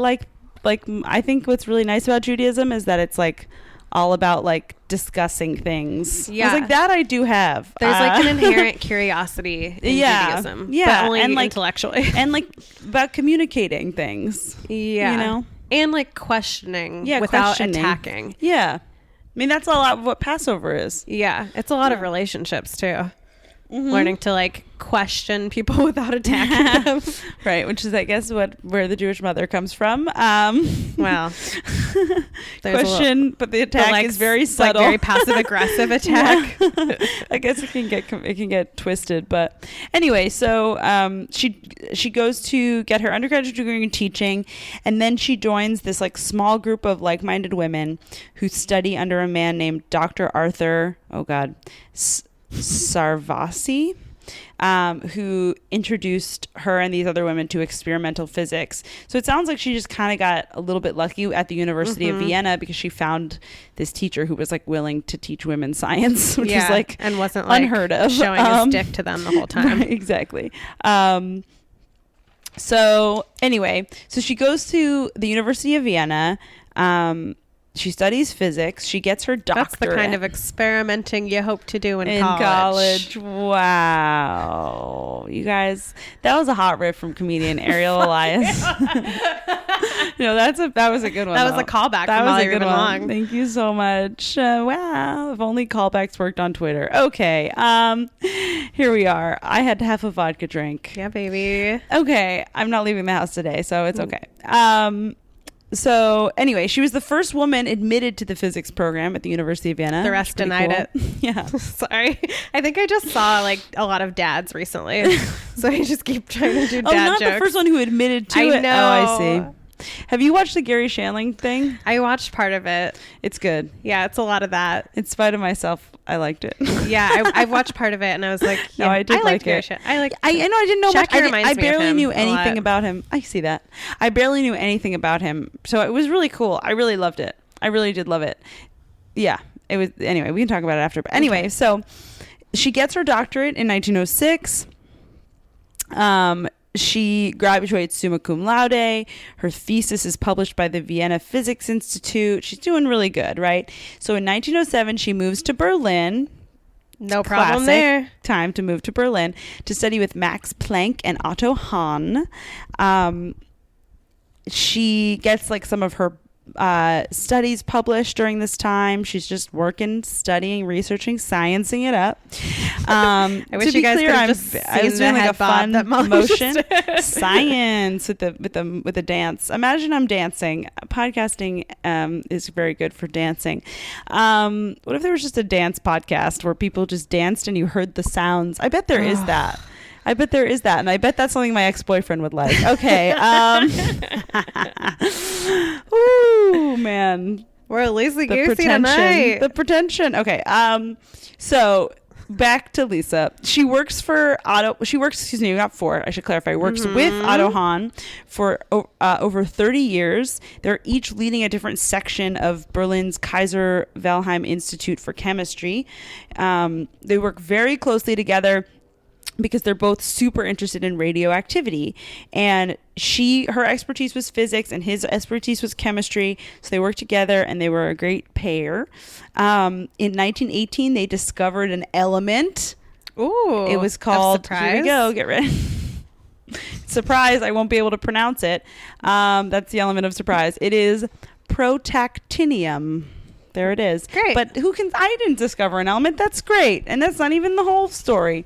think what's really nice about Judaism is that it's like all about like discussing things. I was like, that I do have. There's like an inherent curiosity in Judaism. Yeah. But only and like, intellectually. And like about communicating things. Yeah. You know? And like questioning without attacking. Yeah. I mean, that's a lot of what Passover is. Yeah. It's a lot of relationships too. Mm-hmm. Learning to like question people without attacking them. Right. Which is, I guess, where the Jewish mother comes from. Well, question, but the attack is very subtle. Like very passive aggressive attack. I guess it can get twisted. But anyway, so she goes to get her undergraduate degree in teaching, and then she joins this like small group of like-minded women who study under a man named Dr. Arthur. Oh God. Sarvasi, who introduced her and these other women to experimental physics. So it sounds like she just kind of got a little bit lucky at the University of Vienna, because she found this teacher who was like willing to teach women science, which is like and wasn't like unheard of, showing his dick to them the whole time. Right, exactly. So anyway, so she goes to the University of Vienna. She studies physics. She gets her doctorate. That's the kind of experimenting you hope to do in college. Wow. You guys, that was a hot riff from comedian Ariel Elias. That was a good one. That was a callback from Molly Ruben-Long. Thank you so much. Wow. If only callbacks worked on Twitter. Okay. Here we are. I had half a vodka drink. Yeah, baby. Okay. I'm not leaving the house today, so it's okay. So anyway, she was the first woman admitted to the physics program at the University of Vienna. The rest denied it. Yeah. Sorry. I think I just saw like a lot of dads recently. So I just keep trying to do dad not jokes. The first one who admitted to it. know. Oh, I see. Have you watched the Gary Shandling thing? I watched part of it. It's good. Yeah, it's a lot of that. In spite of myself, I liked it. Yeah, I watched part of it and I was like, yeah, no, I did like it. I know I didn't know much. I barely knew anything anything about him. I see that. I barely knew anything about him. So it was really cool. I really loved it. I really did love it. Yeah, it was. Anyway, we can talk about it after. But anyway, so she gets her doctorate in 1906. She graduates summa cum laude. Her thesis is published by the Vienna Physics Institute. She's doing really good, right? So in 1907, she moves to Berlin. No problem there. Time to move to Berlin to study with Max Planck and Otto Hahn. She gets like some of her studies published during this time. She's just working, studying, researching, sciencing it up. I wish you guys could have just seen I was doing the like a fun motion science with the dance. Imagine I'm dancing. Podcasting is very good for dancing. What if there was just a dance podcast where people just danced and you heard the sounds? I bet there is that. I bet there is that, and I bet that's something my ex-boyfriend would like. Okay. Ooh, man. We're loosey-goosey tonight. The pretension. Okay. So back to Lisa. She works for Otto. She works, we got 4. I should clarify. Works with Otto Hahn for over 30 years. They're each leading a different section of Berlin's Kaiser Wilhelm Institute for Chemistry. They work very closely together because they're both super interested in radioactivity, and her expertise was physics and his expertise was chemistry. So they worked together and they were a great pair. In 1918, they discovered an element. Ooh, it was called, here we go, get ready. Surprise, I won't be able to pronounce it. That's the element of surprise. It is Protactinium. There it is. Great. But I didn't discover an element. That's great. And that's not even the whole story.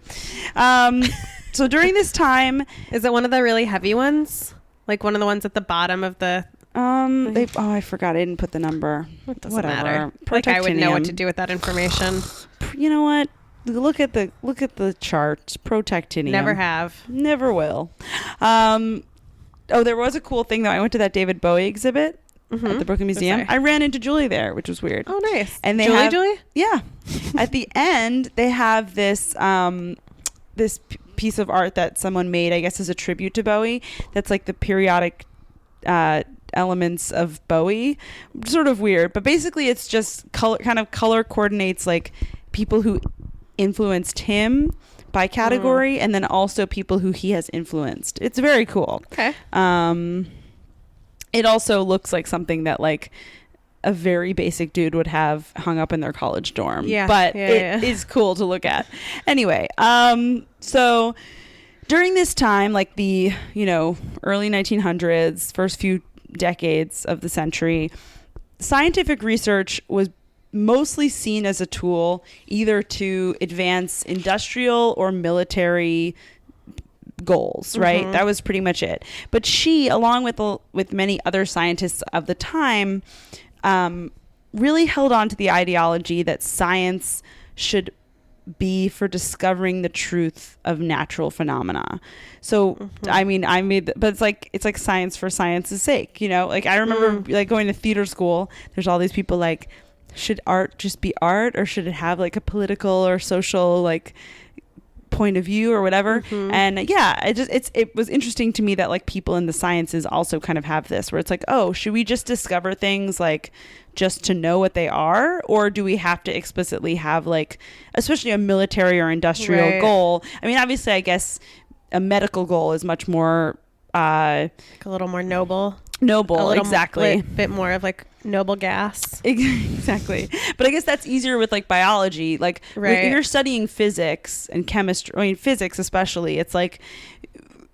So during this time. Is it one of the really heavy ones? Like one of the ones at the bottom of the I forgot. I didn't put the number. It doesn't Whatever. matter. Like I would know what to Protactinium. do with that information. You know what? Look at the chart. Protactinium. Never have. Never will. There was a cool thing though. I went to that David Bowie exhibit at the Brooklyn Museum. sorry. I ran into Julie there, which was weird. Oh, nice. And they Julie? Yeah. At the end, they have this piece of art that someone made, I guess, as a tribute to Bowie. That's like the periodic elements of Bowie. Sort of weird, but basically it's just color coordinates like people who influenced him by category, and then also people who he has influenced. It's very cool. Okay. It also looks like something that like a very basic dude would have hung up in their college dorm. Yeah. But Yeah, it is cool to look at. Anyway, so during this time, like the, early 1900s, first few decades of the century, scientific research was mostly seen as a tool either to advance industrial or military goals, right? That was pretty much it. But she, along with many other scientists of the time, really held on to the ideology that science should be for discovering the truth of natural phenomena. So but it's like science for science's sake, like I remember like going to theater school. There's all these people like, should art just be art, or should it have like a political or social like point of view or whatever? And yeah, it was interesting to me that like people in the sciences also kind of have this, where it's like, oh, should we just discover things like just to know what they are, or do we have to explicitly have like, especially a military or industrial goal? I mean, obviously, I guess a medical goal is much more like a little more noble, exactly. Bit more of like noble gas. Exactly. But I guess that's easier with like biology. Like when you're studying physics and chemistry, I mean physics especially, it's like,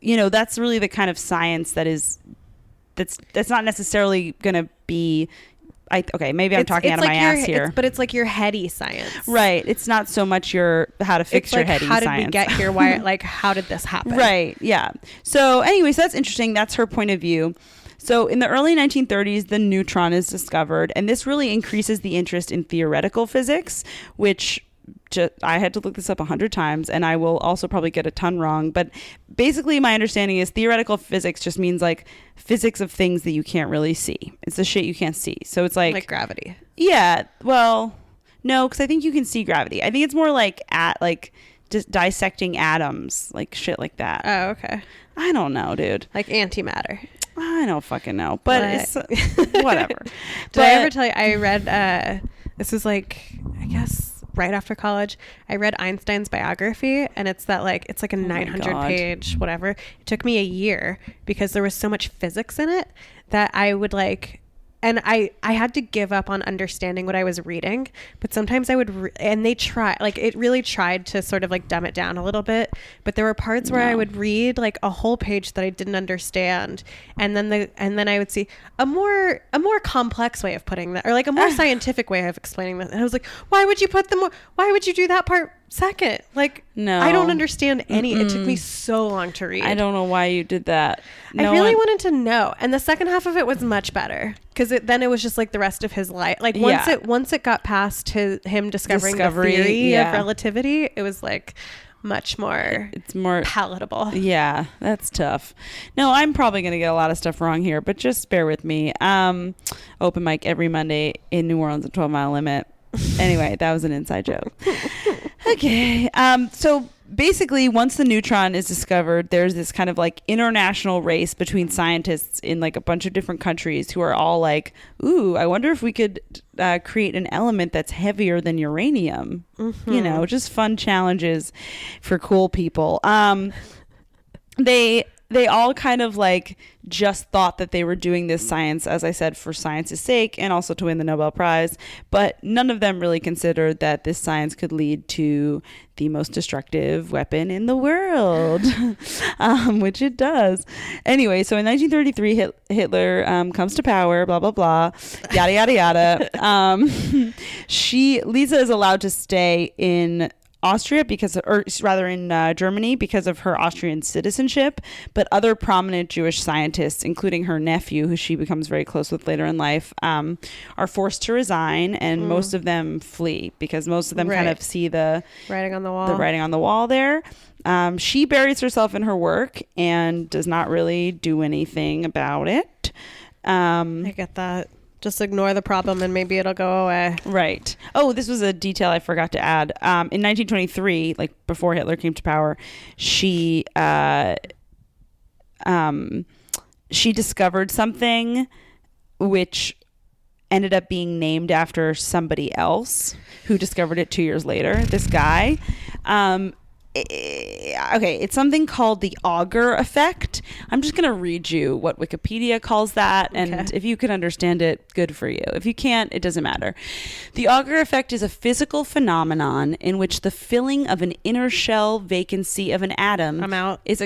that's really the kind of science that's not necessarily going to be, maybe I'm talking out of my ass here. But it's like your heady science. Right. It's not so much how to fix your heady science. How did we get here? Why? Like, how did this happen? Right. Yeah. So anyways, that's interesting. That's her point of view. So in the early 1930s, the neutron is discovered, and this really increases the interest in theoretical physics, which I had to look this up 100 times, and I will also probably get a ton wrong. But basically, my understanding is theoretical physics just means like physics of things that you can't really see. It's the shit you can't see. So it's like gravity. Yeah. Well, no, because I think you can see gravity. I think it's more like just dissecting atoms, like shit like that. Oh, okay. I don't know, dude. Like antimatter. I don't fucking know, but it's whatever. Did I ever tell you I read this was like, I guess right after college, I read Einstein's biography, and it's like a 900 page whatever. It took me a year because there was so much physics in it that I would like, and I had to give up on understanding what I was reading, but sometimes I would and they it really tried to sort of like dumb it down a little bit, but there were parts where I would read like a whole page that I didn't understand, and then I would see a more complex way of putting that, or like a more scientific way of explaining that, and I was like, why would you do that part second? Like, no, I don't understand any. It took me so long to read. I don't know why you did that. I really wanted to know, and the second half of it was much better because then it was just like the rest of his life. Like once it got past him discovering the theory of relativity, it was like much more. It's more palatable. Yeah, that's tough. No, I'm probably gonna get a lot of stuff wrong here, but just bear with me. Open mic every Monday in New Orleans at 12 Mile Limit. Anyway, that was an inside joke. Okay. So basically, once the neutron is discovered, there's this kind of like international race between scientists in like a bunch of different countries who are all like, ooh, I wonder if we could create an element that's heavier than uranium. Just fun challenges for cool people. They all kind of like just thought that they were doing this science, as I said, for science's sake and also to win the Nobel Prize. But none of them really considered that this science could lead to the most destructive weapon in the world, which it does. Anyway, so in 1933, Hitler comes to power, blah, blah, blah, yada, yada, yada. Lisa is allowed to stay in Austria or rather in Germany because of her Austrian citizenship, but other prominent Jewish scientists, including her nephew, who she becomes very close with later in life, are forced to resign, and most of them flee because most of them kind of see the writing on the wall. The writing on the wall there. She buries herself in her work and does not really do anything about it. I get that. Just ignore the problem and maybe it'll go away. Right. Oh, this was a detail I forgot to add. In 1923, like before Hitler came to power, she discovered something which ended up being named after somebody else who discovered it 2 years later. This guy. Okay, it's something called the Auger Effect. I'm just going to read you what Wikipedia calls that, and if you can understand it, good for you. If you can't, it doesn't matter. The Auger Effect is a physical phenomenon in which the filling of an inner shell vacancy of an atom is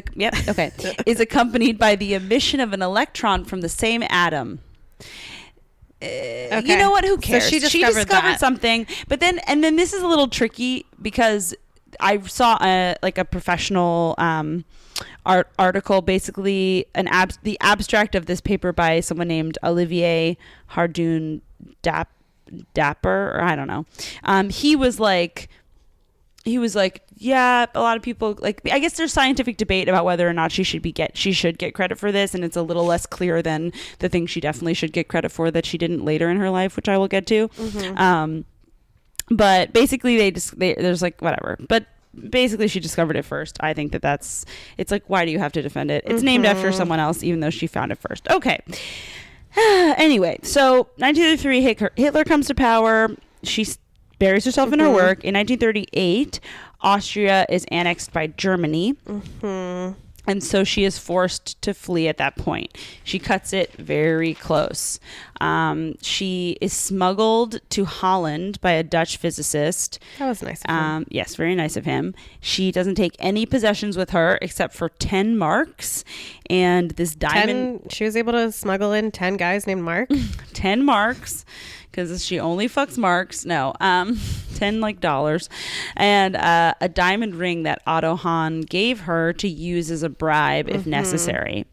accompanied by the emission of an electron from the same atom. You know what? Who cares? So she discovered something, but then this is a little tricky because I saw a professional article, basically the abstract of this paper by someone named Olivier Hardoon Dapper, or I don't know. He was like, yeah, a lot of people, like, I guess there's scientific debate about whether or not she should get credit for this, and it's a little less clear than the thing she definitely should get credit for that she didn't later in her life, which I will get to. But basically there's like whatever. But basically she discovered it first. I think it's like, why do you have to defend it? It's named after someone else, even though she found it first. Okay. Anyway, so 1933, Hitler comes to power. She buries herself in her work. In 1938, Austria is annexed by Germany. And so she is forced to flee at that point. She cuts it very close. She is smuggled to Holland by a Dutch physicist. That was nice of him. Yes, very nice of him. She doesn't take any possessions with her except for 10 marks. And this diamond... She was able to smuggle in 10 guys named Mark? 10 marks. Because she only fucks marks. No, $10 dollars, and a diamond ring that Otto Hahn gave her to use as a bribe if necessary.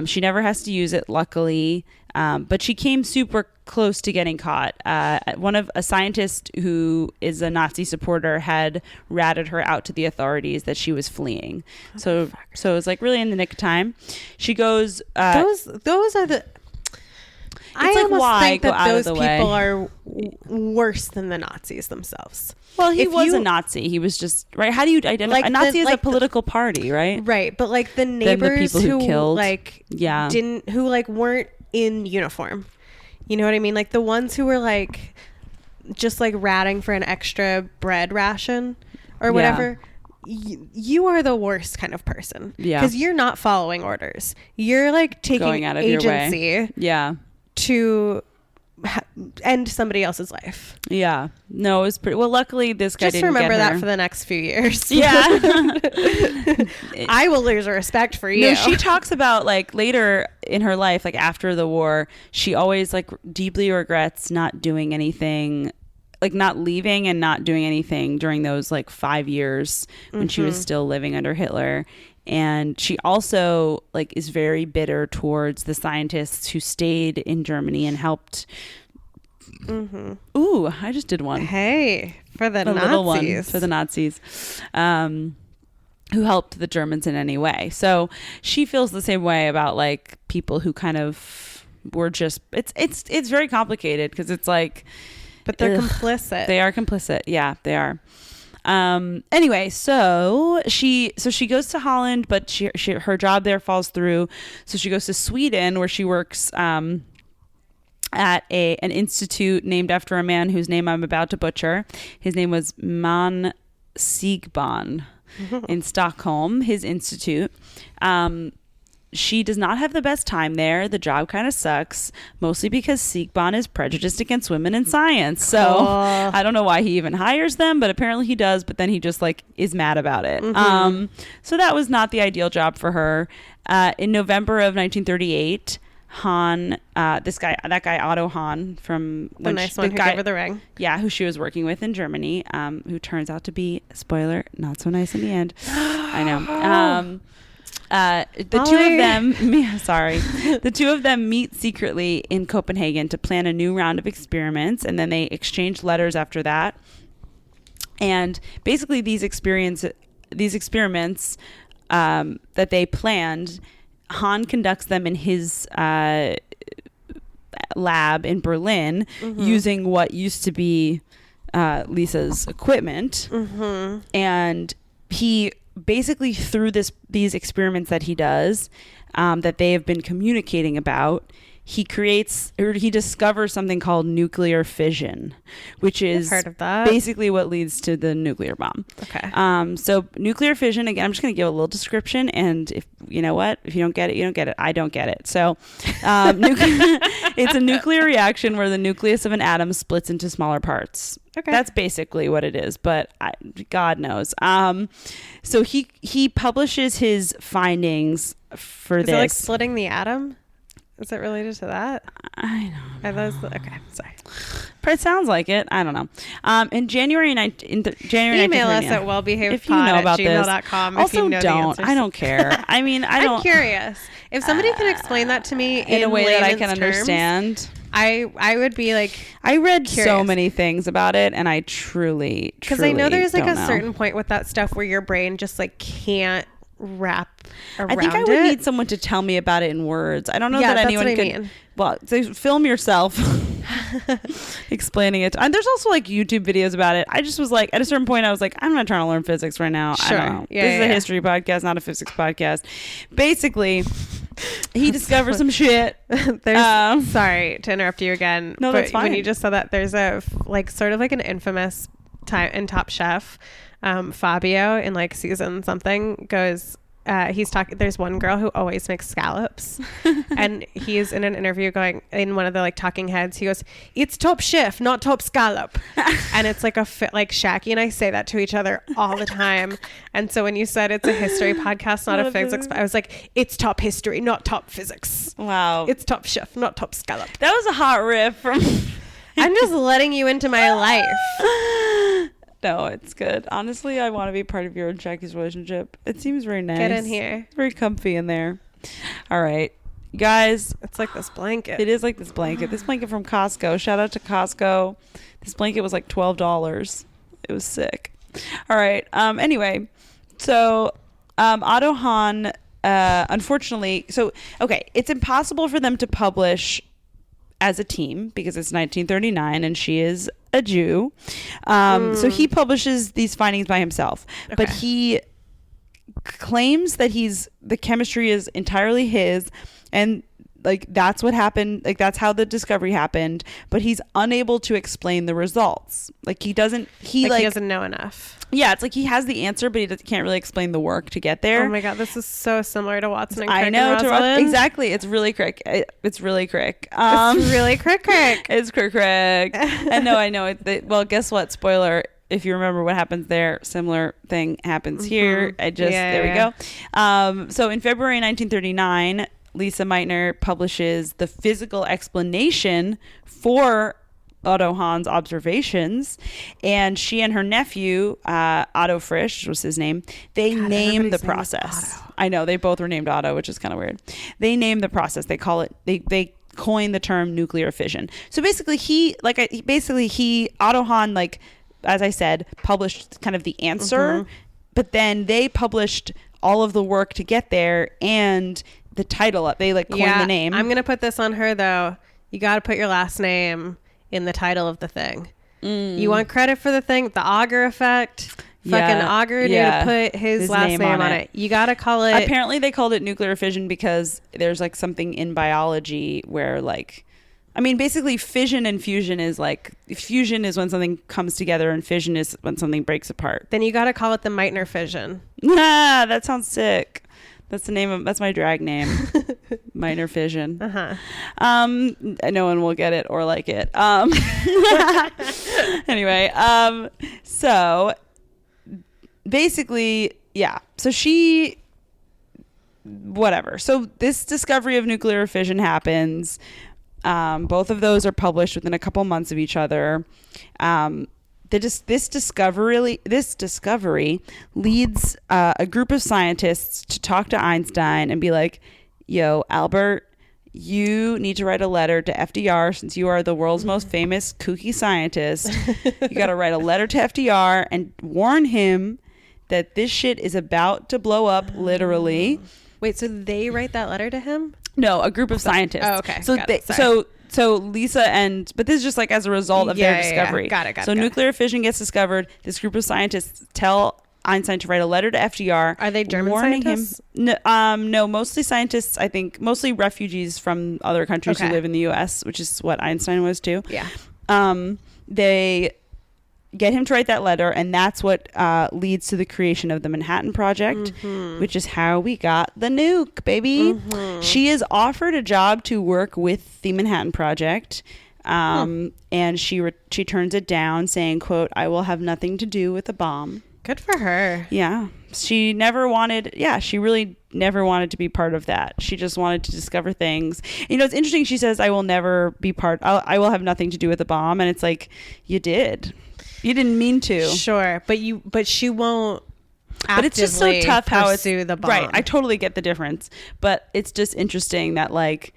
She never has to use it, luckily, but she came super close to getting caught. A scientist who is a Nazi supporter had ratted her out to the authorities that she was fleeing. So it was like really in the nick of time. She goes. Those are the. I almost think that those people are worse than the Nazis themselves. Well, he was a Nazi. He was just, right? How do you identify? A Nazi is a political party, right? Right. But like the neighbors who killed, weren't in uniform. You know what I mean? Like the ones who were like just like ratting for an extra bread ration or whatever. You are the worst kind of person. Yeah. Because you're not following orders. You're like taking going out of agency. Your way. Yeah. To end somebody else's life. Yeah. No, it was pretty well. Luckily, this guy just didn't remember get her. that for the next few years. Yeah. I will lose respect for you. No, she talks about like later in her life, like after the war, she always like deeply regrets not doing anything, like not leaving and not doing anything during those like 5 years when she was still living under Hitler. And she also like is very bitter towards the scientists who stayed in Germany and helped. Ooh, I just did one. Hey, for the Nazis. Little one for the Nazis, who helped the Germans in any way. So she feels the same way about like people who kind of were just. It's very complicated because it's like. But they're complicit. They are complicit. Yeah, they are. Anyway, so she goes to Holland, but her job there falls through. So she goes to Sweden, where she works at an institute named after a man whose name I'm about to butcher. His name was Man Siegbahn in Stockholm, his institute. She does not have the best time there. The job kind of sucks, mostly because Siegbahn is prejudiced against women in science. So I don't know why he even hires them, but apparently he does. But then he just like is mad about it. So that was not the ideal job for her. In November of 1938, Han, that guy Otto Hahn from The nice one who gave her the ring. Yeah, who she was working with in Germany, who turns out to be, spoiler, not so nice in the end. I know. The two of them meet secretly in Copenhagen to plan a new round of experiments, and then they exchange letters after that. And basically, these experiments that they planned, Han conducts them in his lab in Berlin, using what used to be Lisa's equipment, and he basically through these experiments that he does, that they have been communicating about, he discovers something called nuclear fission, which is heard of that. Basically what leads to the nuclear bomb. Okay. So nuclear fission, again, I'm just going to give a little description, and if you know what, if you don't get it, you don't get it. I don't get it. So it's a nuclear reaction where the nucleus of an atom splits into smaller parts. Okay. That's basically what it is, but God knows. So he publishes his findings for this. Is it like splitting the atom? Is it related to that? I don't know. Okay, sorry. But it sounds like it. I don't know. In January 1939. Email us at wellbehavedpod@gmail.com if you know the answers. I don't care. I mean, I'm curious. If somebody can explain that to me in a way that I can terms, understand, I would be like, I read curious. So many things about it, and I truly because I know there's like a certain point with that stuff where your brain just like can't wrap around it. I think I would need someone to tell me about it in words. I don't know that anyone could. Mean. Well, so film yourself explaining it. And there's also like YouTube videos about it. I just was like, at a certain point, I was like, I'm not trying to learn physics right now. Sure. I don't know. This is a history podcast, not a physics podcast. Basically, he discovers some shit. Sorry to interrupt you again. No, that's fine. When you just said that, there's a like sort of like an infamous time in Top Chef. Fabio in like season something goes, he's talking, there's one girl who always makes scallops and he's in an interview going, in one of the like talking heads, he goes, it's Top Chef, not Top Scallop. And it's like like Shaki and I say that to each other all the time. And so when you said it's a history podcast, not a physics, I was like, it's top history, not top physics. Wow. It's Top Chef, not Top Scallop. That was a hot riff from I'm just letting you into my life. No, it's good. Honestly, I want to be part of your and Jackie's relationship. It seems very nice. Get in here. It's very comfy in there. All right. Guys. It's like this blanket. It is like this blanket. This blanket from Costco. Shout out to Costco. This blanket was like $12. It was sick. All right. Anyway, so Otto Hahn, unfortunately, it's impossible for them to publish as a team because it's 1939 and she is a Jew. So he publishes these findings by himself, but he claims that the chemistry is entirely his, and like that's what happened, like that's how the discovery happened, but he's unable to explain the results. Like he doesn't know enough. Yeah, it's like he has the answer, but he can't really explain the work to get there. Oh my God, this is so similar to Watson and Crick. I know, exactly. It's really Crick. It's really Crick. It's really Crick. It's Crick. And no, I know. Well, guess what? Spoiler. If you remember what happens there, similar thing happens here. There we go. So in February 1939, Lise Meitner publishes the physical explanation for Otto Hahn's observations, and she and her nephew Otto Frisch was his name, they named the process. I know, they both were named Otto, which is kind of weird. They named the process. They call it, they coined the term nuclear fission. So basically Otto Hahn, like as I said, published kind of the answer, but then they published all of the work to get there and the title up. They like coined the name. I'm gonna put this on her though. You got to put your last name in the title of the thing. You want credit for the thing, the Auger Effect. Fucking Auger knew to put his last name on it. You gotta call it. Apparently they called it nuclear fission because there's like something in biology where like, I mean, basically fission and fusion is like, fusion is when something comes together and fission is when something breaks apart. Then you gotta call it the Meitner fission. Nah, that sounds sick. That's the name of, that's my drag name. Minor Fission. No one will get it or like it. Anyway, so basically, yeah. So she whatever. So this discovery of nuclear fission happens. Both of those are published within a couple months of each other. This discovery leads a group of scientists to talk to Einstein and be like, yo, Albert, you need to write a letter to FDR since you are the world's most famous kooky scientist. You got to write a letter to FDR and warn him that this shit is about to blow up, literally. Wait, so they write that letter to him? No, a group of scientists. Oh, okay. So Lisa but this is just like as a result of their discovery. Got it. Nuclear fission gets discovered. This group of scientists tell Einstein to write a letter to FDR. Are they German warning scientists? him? No, mostly scientists. I think mostly refugees from other countries who live in the U.S., which is what Einstein was too. Yeah. They get him to write that letter, and that's what leads to the creation of the Manhattan Project, which is how we got the nuke, baby. She is offered a job to work with the Manhattan Project, and she turns it down, saying, quote, "I will have nothing to do with the bomb." Good for her. Yeah. She really never wanted to be part of that. She just wanted to discover things. You know, it's interesting. She says, I will never be I will have nothing to do with the bomb. And it's like, you did. You didn't mean to. Sure. But she won't but it's just so tough how it's the bomb. Right. I totally get the difference. But it's just interesting that like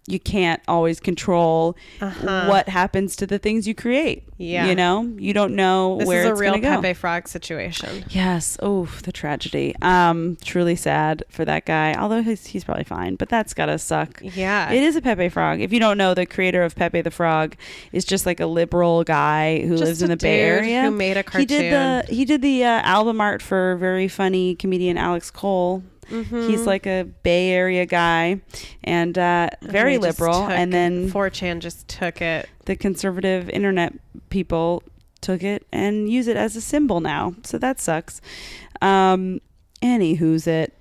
you can't always control what happens to the things you create. Yeah. You know, you don't know where it's going to go. This is a real Pepe Frog situation. Yes. Oh, the tragedy. Truly sad for that guy. Although he's probably fine, but that's gotta suck. Yeah. It is a Pepe Frog. If you don't know, the creator of Pepe the Frog is just like a liberal guy who lives in the Bay Area. Who made a cartoon. He did the album art for very funny comedian Alex Cole. He's like a Bay Area guy and very liberal. And then 4chan just took it. The conservative internet people took it and use it as a symbol now. So that sucks. Anywho's it.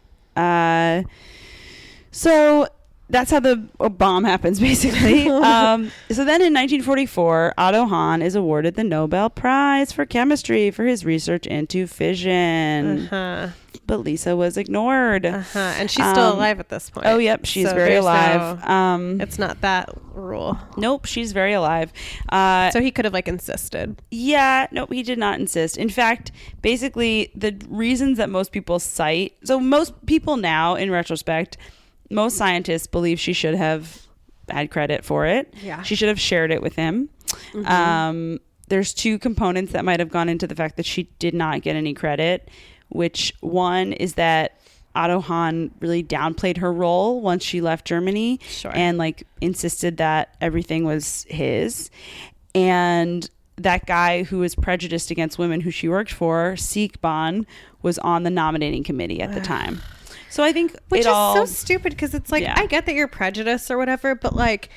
So that's how the bomb happens, basically. So then in 1944, Otto Hahn is awarded the Nobel Prize for Chemistry for his research into fission. But Lisa was ignored. And she's still alive at this point. Oh, yep. She's very alive. It's not that rule. Nope. She's very alive. So he could have like insisted. Yeah. Nope. He did not insist. In fact, basically the reasons that most people cite. So most people now, in retrospect, most scientists believe she should have had credit for it. Yeah. She should have shared it with him. There's two components that might have gone into the fact that she did not get any credit, which one is that Otto Hahn really downplayed her role once she left Germany and like insisted that everything was his. And that guy who was prejudiced against women who she worked for, Siegban, was on the nominating committee at the time. So I think which is so stupid because it's like, I get that you're prejudiced or whatever, but like,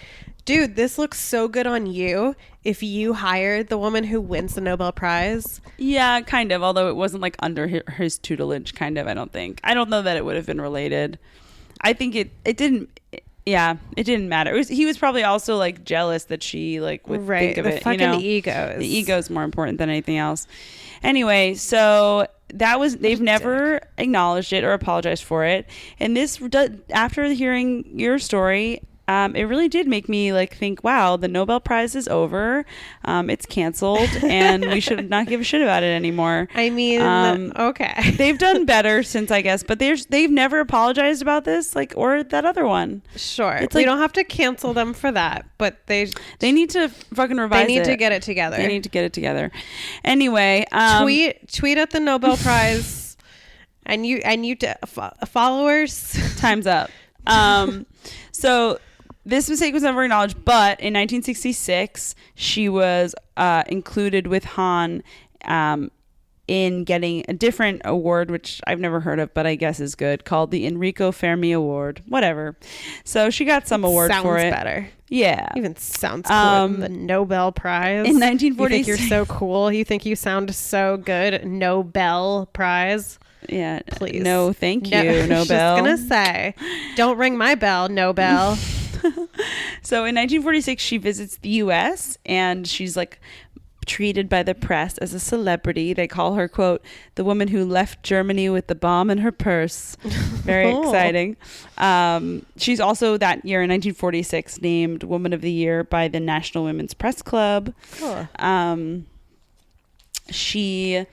dude, this looks so good on you if you hired the woman who wins the Nobel Prize. Yeah, kind of. Although it wasn't like under his tutelage, kind of. I don't know that it would have been related. I think it didn't. Yeah, it didn't matter. He was probably also like jealous that she like would think of it. Fucking egos. The ego is more important than anything else. Anyway, so they've never acknowledged it or apologized for it. And this, after hearing your story, it really did make me like think, wow, the Nobel Prize is over. It's canceled and we should not give a shit about it anymore. I mean, okay. They've done better since, I guess, but they've never apologized about this, like, or that other one. Sure. It's we don't have to cancel them for that, but they need to fucking revise it. They need to get it together. They need to get it together. Anyway, tweet at the Nobel Prize and you followers. Time's up. So this mistake was never acknowledged, but in 1966, she was included with Hahn in getting a different award, which I've never heard of, but I guess is good, called the Enrico Fermi Award. Whatever. So she got some award for it. Sounds better. Yeah. Even sounds cool. The Nobel Prize. In 1946. You think you're so cool? You think you sound so good? Nobel Prize. Yeah. Please. No, thank you, Nobel. I was just going to say, don't ring my bell, Nobel. So in 1946, she visits the U.S. and she's like treated by the press as a celebrity. They call her, quote, the woman who left Germany with the bomb in her purse. Very exciting. She's also that year in 1946 named Woman of the Year by the National Women's Press Club. Cool. She,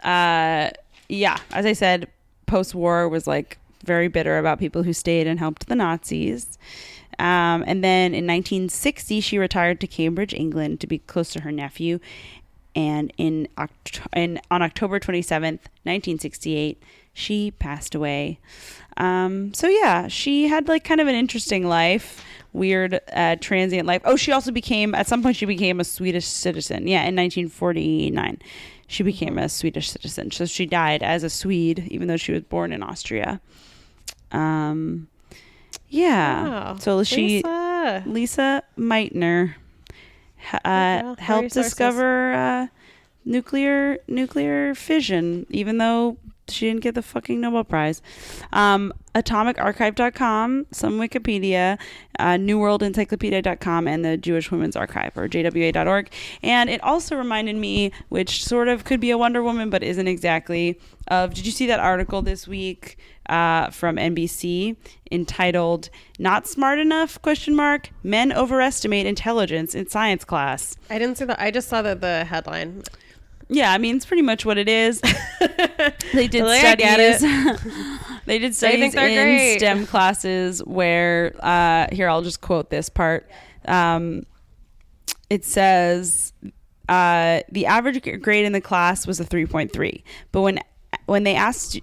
as I said, post-war was like very bitter about people who stayed and helped the Nazis. And then in 1960, she retired to Cambridge, England, to be close to her nephew. And on October 27th, 1968, she passed away. She had like kind of an interesting life, weird transient life. Oh, she also at some point she became a Swedish citizen. Yeah, in 1949, she became a Swedish citizen. So she died as a Swede, even though she was born in Austria. Wow. So Lise Meitner helped discover nuclear fission, even though she didn't get the fucking Nobel Prize. AtomicArchive.com, some Wikipedia, NewWorldEncyclopedia.com, and the Jewish Women's Archive, or JWA.org. And it also reminded me, which sort of could be a Wonder Woman, but isn't exactly, did you see that article this week from NBC entitled "Not Smart Enough? Men Overestimate Intelligence in Science Class"? I didn't see that. I just saw the headline. Yeah, I mean, it's pretty much what it is. They did studies. They did studies in great. STEM classes where, here, I'll just quote this part. It says, the average grade in the class was a 3.3. But when they asked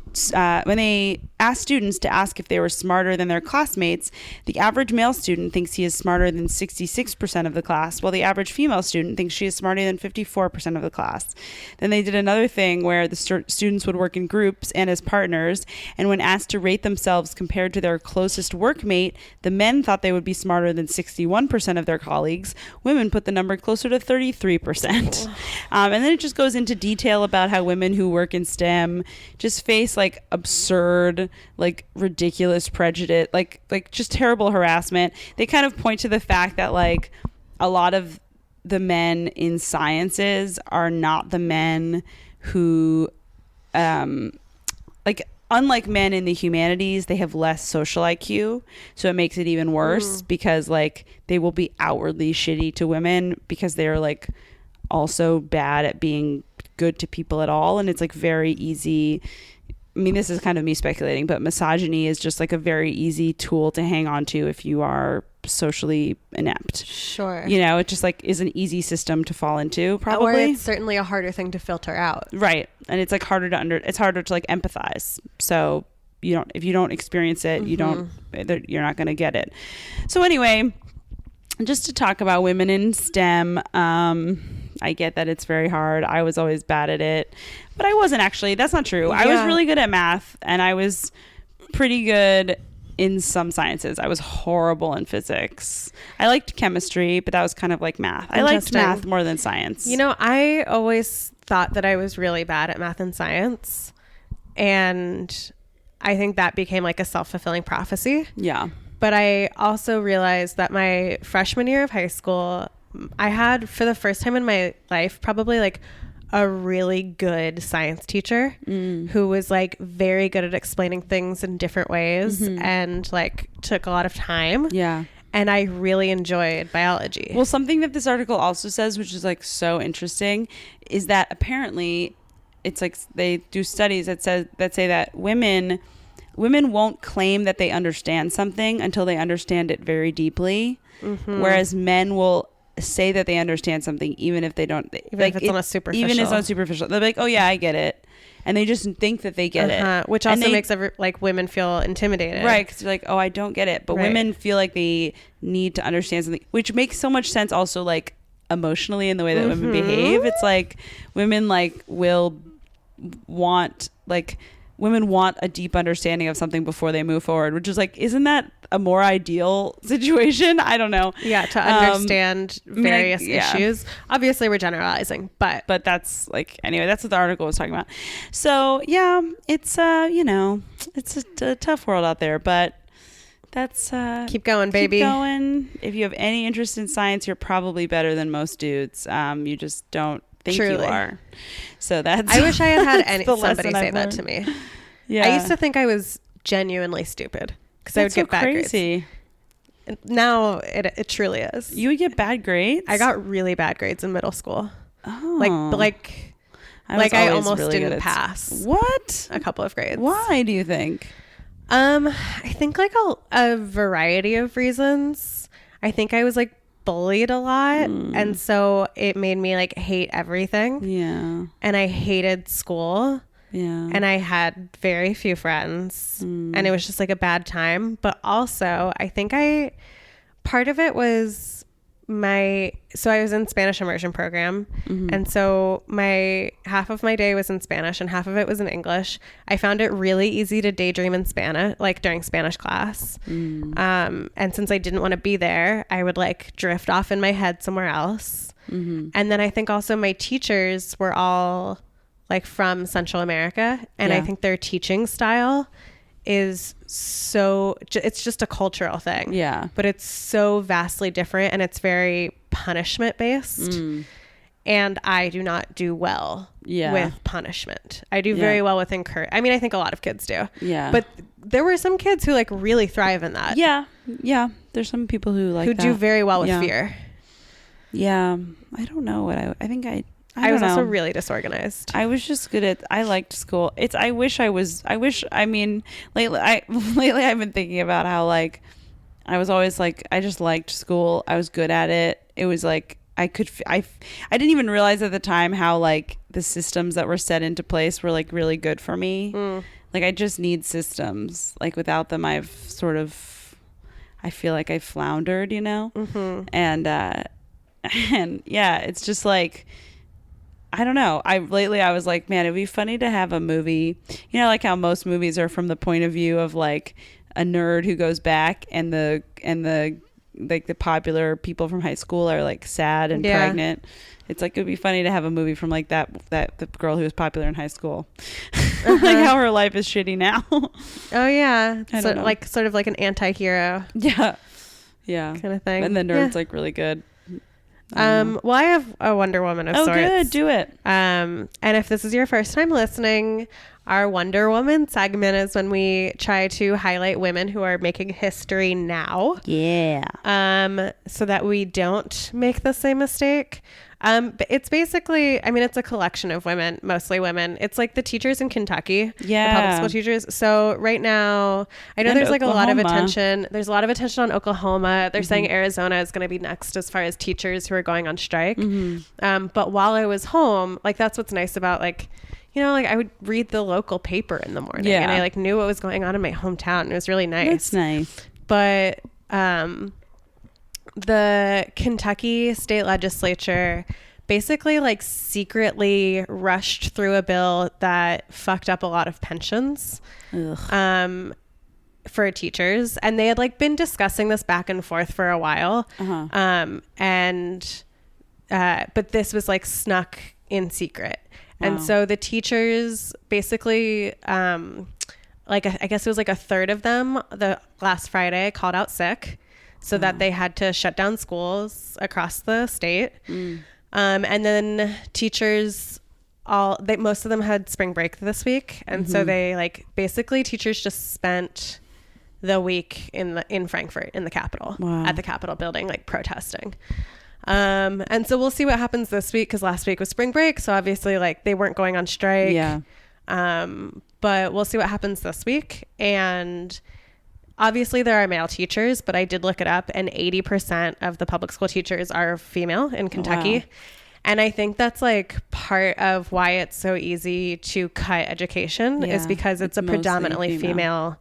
students to ask if they were smarter than their classmates, the average male student thinks he is smarter than 66% of the class, while the average female student thinks she is smarter than 54% of the class. Then they did another thing where the students would work in groups and as partners, and when asked to rate themselves compared to their closest workmate, the men thought they would be smarter than 61% of their colleagues. Women put the number closer to 33%. And then it just goes into detail about how women who work in STEM just face like absurd, like ridiculous prejudice, like just terrible harassment. They kind of point to the fact that like a lot of the men in sciences are not the men who unlike men in the humanities, they have less social IQ, so it makes it even worse because like they will be outwardly shitty to women because they're like also bad at being good to people at all. And it's like very easy. I mean, this is kind of me speculating, but misogyny is just like a very easy tool to hang on to if you are socially inept. Sure. You know, it just like is an easy system to fall into, probably. Or it's certainly a harder thing to filter out. Right. And it's like harder to like empathize. So if you don't experience it, you're not going to get it. So anyway, just to talk about women in STEM, I get that it's very hard. I was always bad at it, but I wasn't actually. That's not true. I was really good at math, and I was pretty good in some sciences. I was horrible in physics. I liked chemistry, but that was kind of like math. I liked math more than science. You know, I always thought that I was really bad at math and science, and I think that became like a self-fulfilling prophecy. Yeah. But I also realized that my freshman year of high school, I had, for the first time in my life, probably like a really good science teacher who was like very good at explaining things in different ways and like took a lot of time. Yeah. And I really enjoyed biology. Well, something that this article also says, which is like so interesting, is that apparently it's like they do studies that say that women won't claim that they understand something until they understand it very deeply, whereas men will say that they understand something even if they don't, even if it's on a superficial. Even if it's on superficial, they're like, oh yeah, I get it, and they just think that they get it, which also makes women feel intimidated, right? Because they're like, oh, I don't get it, but women feel like they need to understand something, which makes so much sense. Also, like emotionally in the way that women behave, it's like women women want a deep understanding of something before they move forward, which is like, isn't that a more ideal situation? I don't know. Yeah, to understand various issues. Obviously, we're generalizing, but that's like, anyway, that's what the article was talking about. So yeah, it's it's a tough world out there, but that's keep going, baby. Keep going. If you have any interest in science, you're probably better than most dudes. You just don't think Truly. you are. So that's I wish I had that's the somebody lesson say I've that to learned. me. Yeah. I used to think I was genuinely stupid because I would That's so get bad crazy. grades. Now it truly is. You would get bad grades? I got really bad grades in middle school. Oh. I almost really didn't good at pass What? a couple of grades. Why do you think? I think like a variety of reasons. I think I was like bullied a lot, and so it made me like hate everything. Yeah. And I hated school. Yeah. And I had very few friends, and it was just like a bad time. But also, I think part of it was so I was in Spanish immersion program. And so half of my day was in Spanish and half of it was in English. I found it really easy to daydream in Spanish, like during Spanish class. And since I didn't want to be there, I would like drift off in my head somewhere else. And then I think also my teachers were all like from Central America. And I think their teaching style is it's just a cultural thing. Yeah. But it's so vastly different and it's very punishment based. And I do not do well with punishment. I do very well with encourage. I mean, I think a lot of kids do. Yeah. But there were some kids who like really thrive in that. Yeah. Yeah. There's some people who like that. do very well with fear. Yeah. I don't know what I think I was don't also know. really disorganized. I was just I liked school. I mean, lately I've been thinking about how like, I was always like, I just liked school. I was good at it. It was like, I didn't even realize at the time how like the systems that were set into place were like really good for me. Like I just need systems. Like without them, I feel like I floundered, you know? And yeah, it's just like, I don't know. I was like, man, it'd be funny to have a movie, you know, like how most movies are from the point of view of like a nerd who goes back and the like the popular people from high school are like sad and pregnant. It's like, it would be funny to have a movie from like that the girl who was popular in high school, like how her life is shitty now. Oh yeah. So like sort of like an anti-hero. Yeah. Kind of thing. And the nerd's like really good. Well, I have a Wonder Woman of sorts. Oh, good. Do it. And if this is your first time listening, our Wonder Woman segment is when we try to highlight women who are making history now. Yeah. So that we don't make the same mistake. But it's basically, I mean, it's a collection of women, mostly women. It's like the teachers in Kentucky, the public school teachers. So right now, I know there's like a lot of attention. There's a lot of attention on Oklahoma. They're saying Arizona is going to be next as far as teachers who are going on strike. But while I was home, like that's what's nice about like, you know, like I would read the local paper in the morning and I like knew what was going on in my hometown. And it was really nice. That's nice. But, the Kentucky state legislature basically like secretly rushed through a bill that fucked up a lot of pensions for teachers. And they had like been discussing this back and forth for a while. But this was like snuck in secret. And so the teachers basically, I guess it was like a third of them the last Friday called out sick. So that they had to shut down schools across the state. And then teachers, most of them had spring break this week. And so they like, basically teachers just spent the week in Frankfurt in the Capitol, at the Capitol building, like protesting. And so we'll see what happens this week. 'Cause last week was spring break. So obviously like they weren't going on strike. Yeah. But we'll see what happens this week. And obviously there are male teachers, but I did look it up and 80% of the public school teachers are female in Kentucky. Wow. And I think that's like part of why it's so easy to cut education is because it's a predominantly female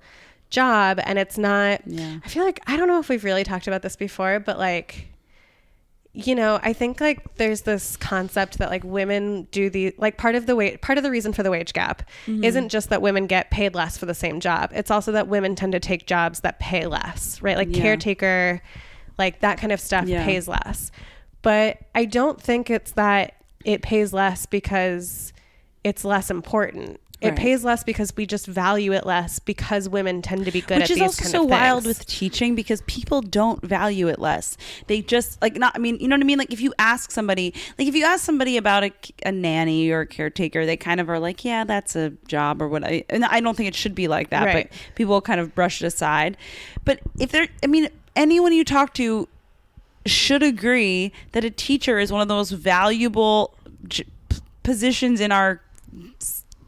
job. And it's not, I feel like, I don't know if we've really talked about this before, but like, you know, I think like there's this concept that like women do like part of the reason for the wage gap isn't just that women get paid less for the same job. It's also that women tend to take jobs that pay less, right? Like caretaker, like that kind of stuff pays less. But I don't think it's that it pays less because it's less important. It Right. pays less because we just value it less because women tend to be good at Which these is also kind so of wild things. with teaching because people don't value it less. They just like not. I mean, you know what I mean? Like if you ask somebody about a nanny or a caretaker, they kind of are like, yeah, that's a job or what. And I don't think it should be like that, Right. but people kind of brush it aside. But if they're, I mean, anyone you talk to should agree that a teacher is one of the most valuable positions in our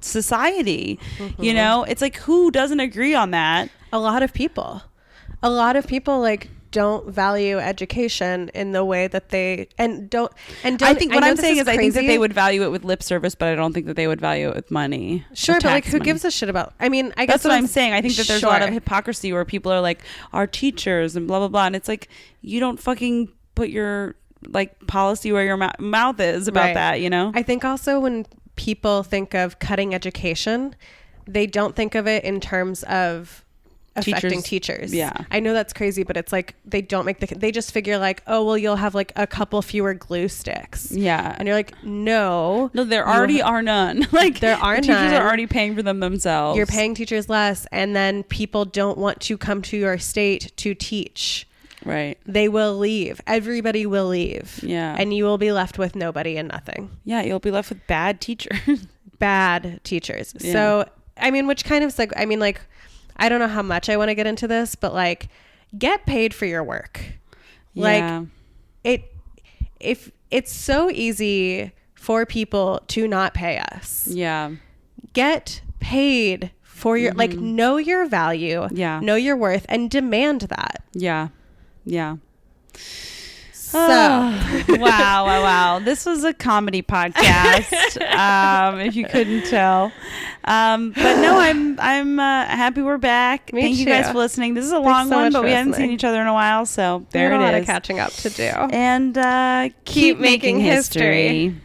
society. You know, it's like, who doesn't agree on that? A lot of people like don't value education in the way that they don't. I think what know I'm this saying is I think that crazy. they would value it with lip service, but I don't think that they would value it with money. Sure, or but like, tax who money. gives a shit about? I mean, I guess That's what I'm saying. I think that there's a lot of Sure. hypocrisy where people are like, our teachers and blah blah blah, and it's like, you don't fucking put your like policy where your mouth is about Right. that, you know? I think also when people think of cutting education, they don't think of it in terms of affecting teachers. Yeah. I know that's crazy, but it's like they don't make they just figure like, oh, well, you'll have like a couple fewer glue sticks. Yeah. And you're like, no, there already are none. Like There are the teachers none. are already paying for them themselves. you're paying teachers less, and then people don't want to come to your state to teach. Right. They will leave. Everybody will leave. Yeah. And you will be left with nobody and nothing. Yeah, you'll be left with bad teachers. Bad teachers. Yeah. So, I mean, which kind of like, I mean, like, I don't know how much I want to get into this, but like, get paid for your work. Yeah. Like, if it's so easy for people to not pay us. Yeah. Get paid for your, like, know your value. Yeah. Know your worth and demand that. Yeah. Yeah. So, Wow. This was a comedy podcast. If you couldn't tell. But no, I'm happy we're back. Me Thank you guys too. for listening. This is a long so one, much but for we haven't seen listening. each other in a while, so there a lot it of is. catching up to do. And keep making history.